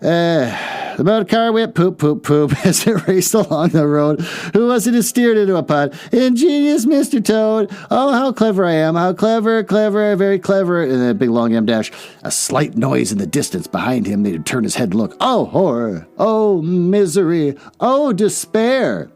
The motor car went poop, poop, poop as it raced along the road. Who was it who steered into a pond? Ingenious Mr. Toad. Oh, how clever I am. How clever, clever, very clever. And then a big long M dash. A slight noise in the distance behind him made him turn his head and look. Oh, horror. Oh, misery. Oh, despair.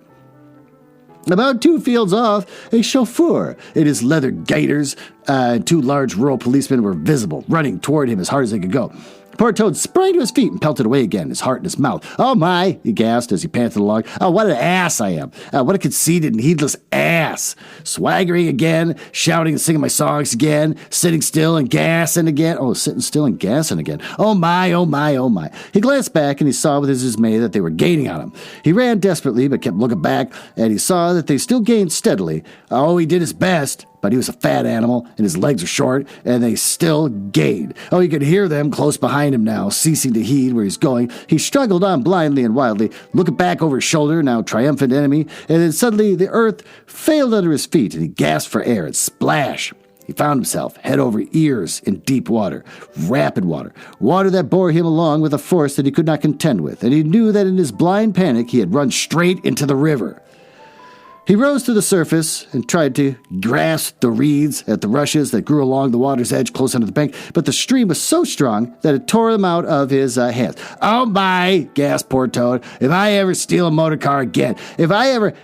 About 2 fields off, a chauffeur in his leather gaiters and 2 large rural policemen were visible, running toward him as hard as they could go. Poor Toad sprang to his feet and pelted away again, his heart in his mouth. Oh, my, he gasped as he panted along. Oh, what an ass I am. What a conceited and heedless ass. Swaggering again, shouting and singing my songs again, sitting still and gassing again. Oh, sitting still and gassing again. Oh, my, oh, my, oh, my. He glanced back and he saw with his dismay that they were gaining on him. He ran desperately but kept looking back, and he saw that they still gained steadily. Oh, he did his best. But he was a fat animal, and his legs were short, and they still gained. Oh, he could hear them close behind him now, ceasing to heed where he's going. He struggled on blindly and wildly, looking back over his shoulder, now triumphant enemy, and then suddenly the earth failed under his feet, and he gasped for air, and splash! He found himself head over ears in deep water, rapid water, water that bore him along with a force that he could not contend with, and he knew that in his blind panic he had run straight into the river. He rose to the surface and tried to grasp the reeds at the rushes that grew along the water's edge close under the bank, but the stream was so strong that it tore them out of his hands. Oh my, gasped poor Toad, if I ever steal a motor car again, if I ever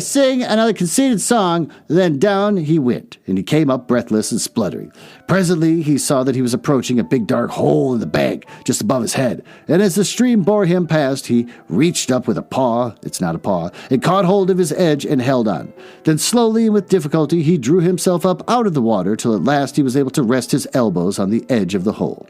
sing another conceited song, then down he went, and he came up breathless and spluttering. Presently he saw that he was approaching a big dark hole in the bank just above his head, and as the stream bore him past, he reached up with a paw, it's not a paw, and caught hold of his edge and held on. Then slowly and with difficulty he drew himself up out of the water till at last he was able to rest his elbows on the edge of the hole.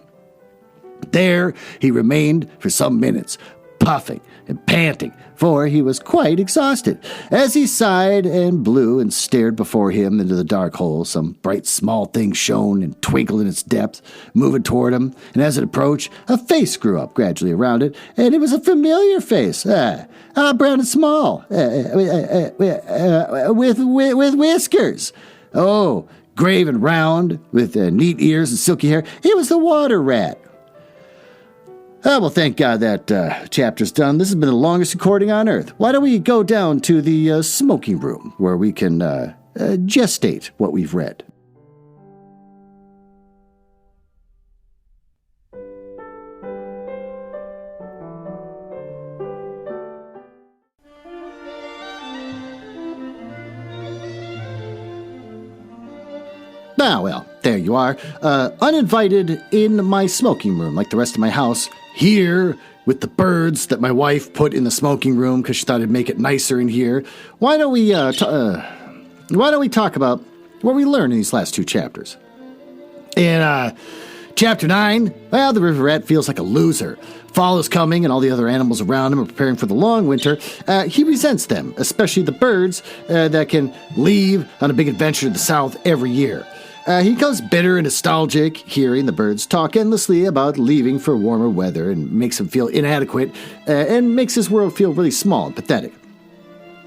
There he remained for some minutes, puffing and panting, for he was quite exhausted. As he sighed and blew and stared before him into the dark hole, some bright small thing shone and twinkled in its depths, moving toward him, and as it approached, a face grew up gradually around it, and it was a familiar face, brown and small, with whiskers. Oh, grave and round, with neat ears and silky hair. It was the water rat. Oh, well, thank God that chapter's done. This has been the longest recording on Earth. Why don't we go down to the smoking room where we can gestate what we've read? Ah, well, there you are. Uninvited in my smoking room, like the rest of my house. Here, with the birds that my wife put in the smoking room because she thought it'd make it nicer in here. Why don't we talk about what we learned in these last two chapters? In chapter 9, well, the river rat feels like a loser. Fall is coming, and all the other animals around him are preparing for the long winter. He resents them, especially the birds that can leave on a big adventure to the south every year. He becomes bitter and nostalgic, hearing the birds talk endlessly about leaving for warmer weather, and makes him feel inadequate, and makes his world feel really small and pathetic.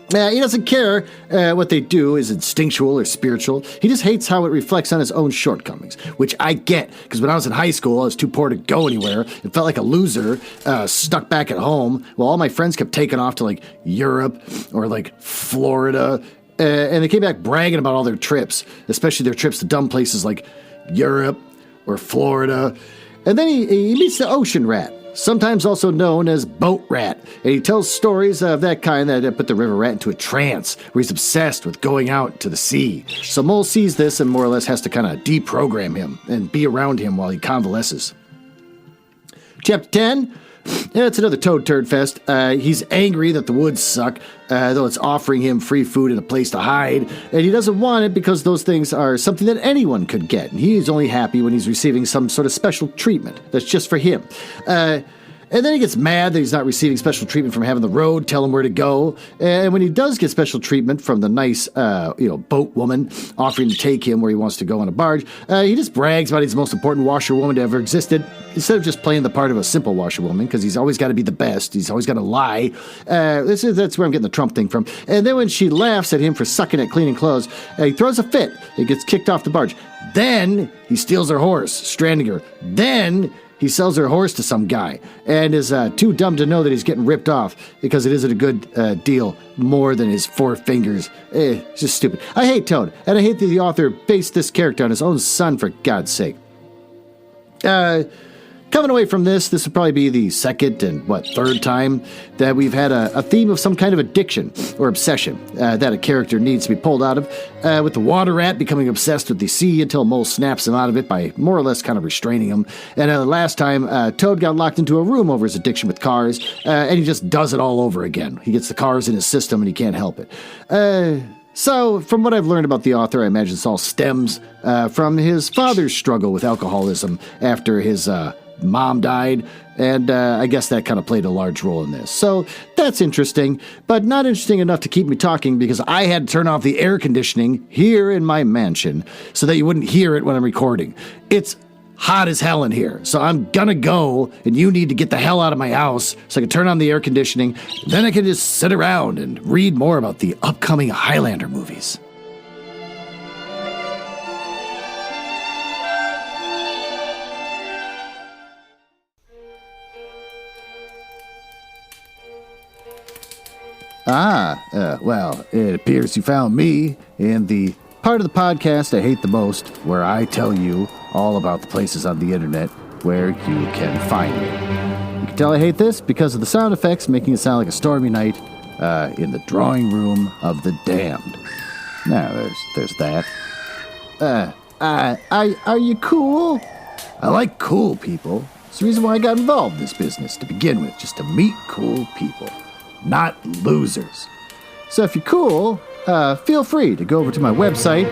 He doesn't care what they do is instinctual or spiritual. He just hates how it reflects on his own shortcomings, which I get, because when I was in high school, I was too poor to go anywhere and felt like a loser, stuck back at home. Well, all my friends kept taking off to, like, Europe or, like, Florida, and they came back bragging about all their trips, especially their trips to dumb places like Europe or Florida. And then he meets the ocean rat, sometimes also known as boat rat, and he tells stories of that kind that put the river rat into a trance, where he's obsessed with going out to the sea. So Mole sees this and more or less has to kind of deprogram him and be around him while he convalesces. Chapter 10, it's another Toad Turd Fest. He's angry that the woods suck, though it's offering him free food and a place to hide, and he doesn't want it because those things are something that anyone could get, and he's only happy when he's receiving some sort of special treatment that's just for him. And then he gets mad that he's not receiving special treatment from having the road tell him where to go. And when he does get special treatment from the nice, boat woman offering to take him where he wants to go on a barge, he just brags about he's the most important washerwoman to ever existed, instead of just playing the part of a simple washerwoman, because he's always got to be the best. He's always got to lie. That's where I'm getting the Trump thing from. And then when she laughs at him for sucking at cleaning clothes, he throws a fit. He gets kicked off the barge. Then he steals her horse, stranding her. Then he sells her horse to some guy and is too dumb to know that he's getting ripped off because it isn't a good deal more than his 4 fingers. It's just stupid. I hate Toad, and I hate that the author based this character on his own son, for God's sake. Coming away from this would probably be the second and, third time that we've had a theme of some kind of addiction or obsession that a character needs to be pulled out of, with the water rat becoming obsessed with the sea until Mole snaps him out of it by more or less kind of restraining him. And the last time, Toad got locked into a room over his addiction with cars, and he just does it all over again. He gets the cars in his system and he can't help it. So, from what I've learned about the author, I imagine this all stems from his father's struggle with alcoholism after his mom died, and I guess that kind of played a large role in this. So that's interesting, but not interesting enough to keep me talking because I had to turn off the air conditioning here in my mansion so that you wouldn't hear it when I'm recording. It's hot as hell in here, so I'm gonna go, and you need to get the hell out of my house so I can turn on the air conditioning. Then I can just sit around and read more about the upcoming Highlander movies. Well, it appears you found me in the part of the podcast I hate the most, where I tell you all about the places on the internet where you can find me. You can tell I hate this because of the sound effects making it sound like a stormy night in the drawing room of the damned. Now, there's that. Are you cool? I like cool people. It's the reason why I got involved in this business to begin with, just to meet cool people. Not losers. So if you're cool, feel free to go over to my website,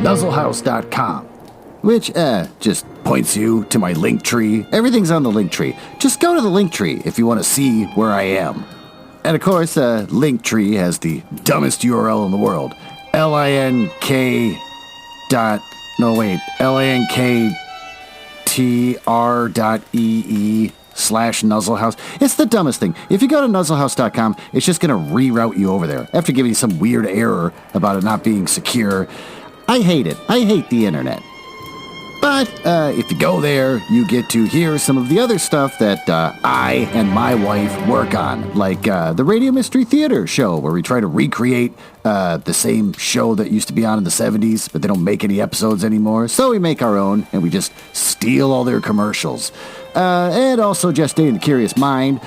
nuzzlehouse.com. which just points you to my link tree. Everything's on the link tree. Just go to the link tree if you want to see where I am. And of course, Linktree has the dumbest URL in the world. linktr.ee/Nuzzlehouse. It's the dumbest thing. If you go to nuzzlehouse.com, it's just going to reroute you over there after giving you some weird error about it not being secure. I hate it. I hate the internet. But if you go there, you get to hear some of the other stuff that I and my wife work on, like the Radio Mystery Theater show, where we try to recreate the same show that used to be on in the 70s, but they don't make any episodes anymore. So we make our own, and we just steal all their commercials. And also, Just Day and the Curious Mind,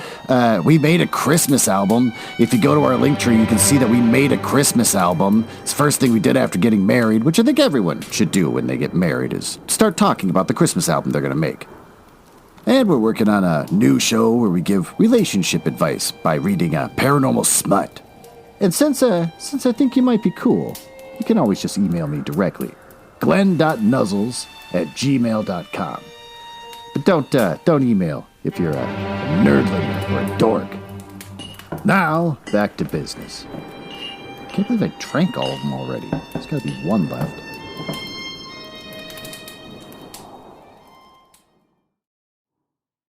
we made a Christmas album. If you go to our link tree, you can see that we made a Christmas album. It's the first thing we did after getting married, which I think everyone should do when they get married, is start talking about the Christmas album they're going to make. And we're working on a new show where we give relationship advice by reading paranormal smut. And since I think you might be cool, you can always just email me directly. glenn.nuzzles@gmail.com. But don't email if you're a nerdling or a dork. Now, back to business. Can't believe I drank all of them already. There's got to be one left.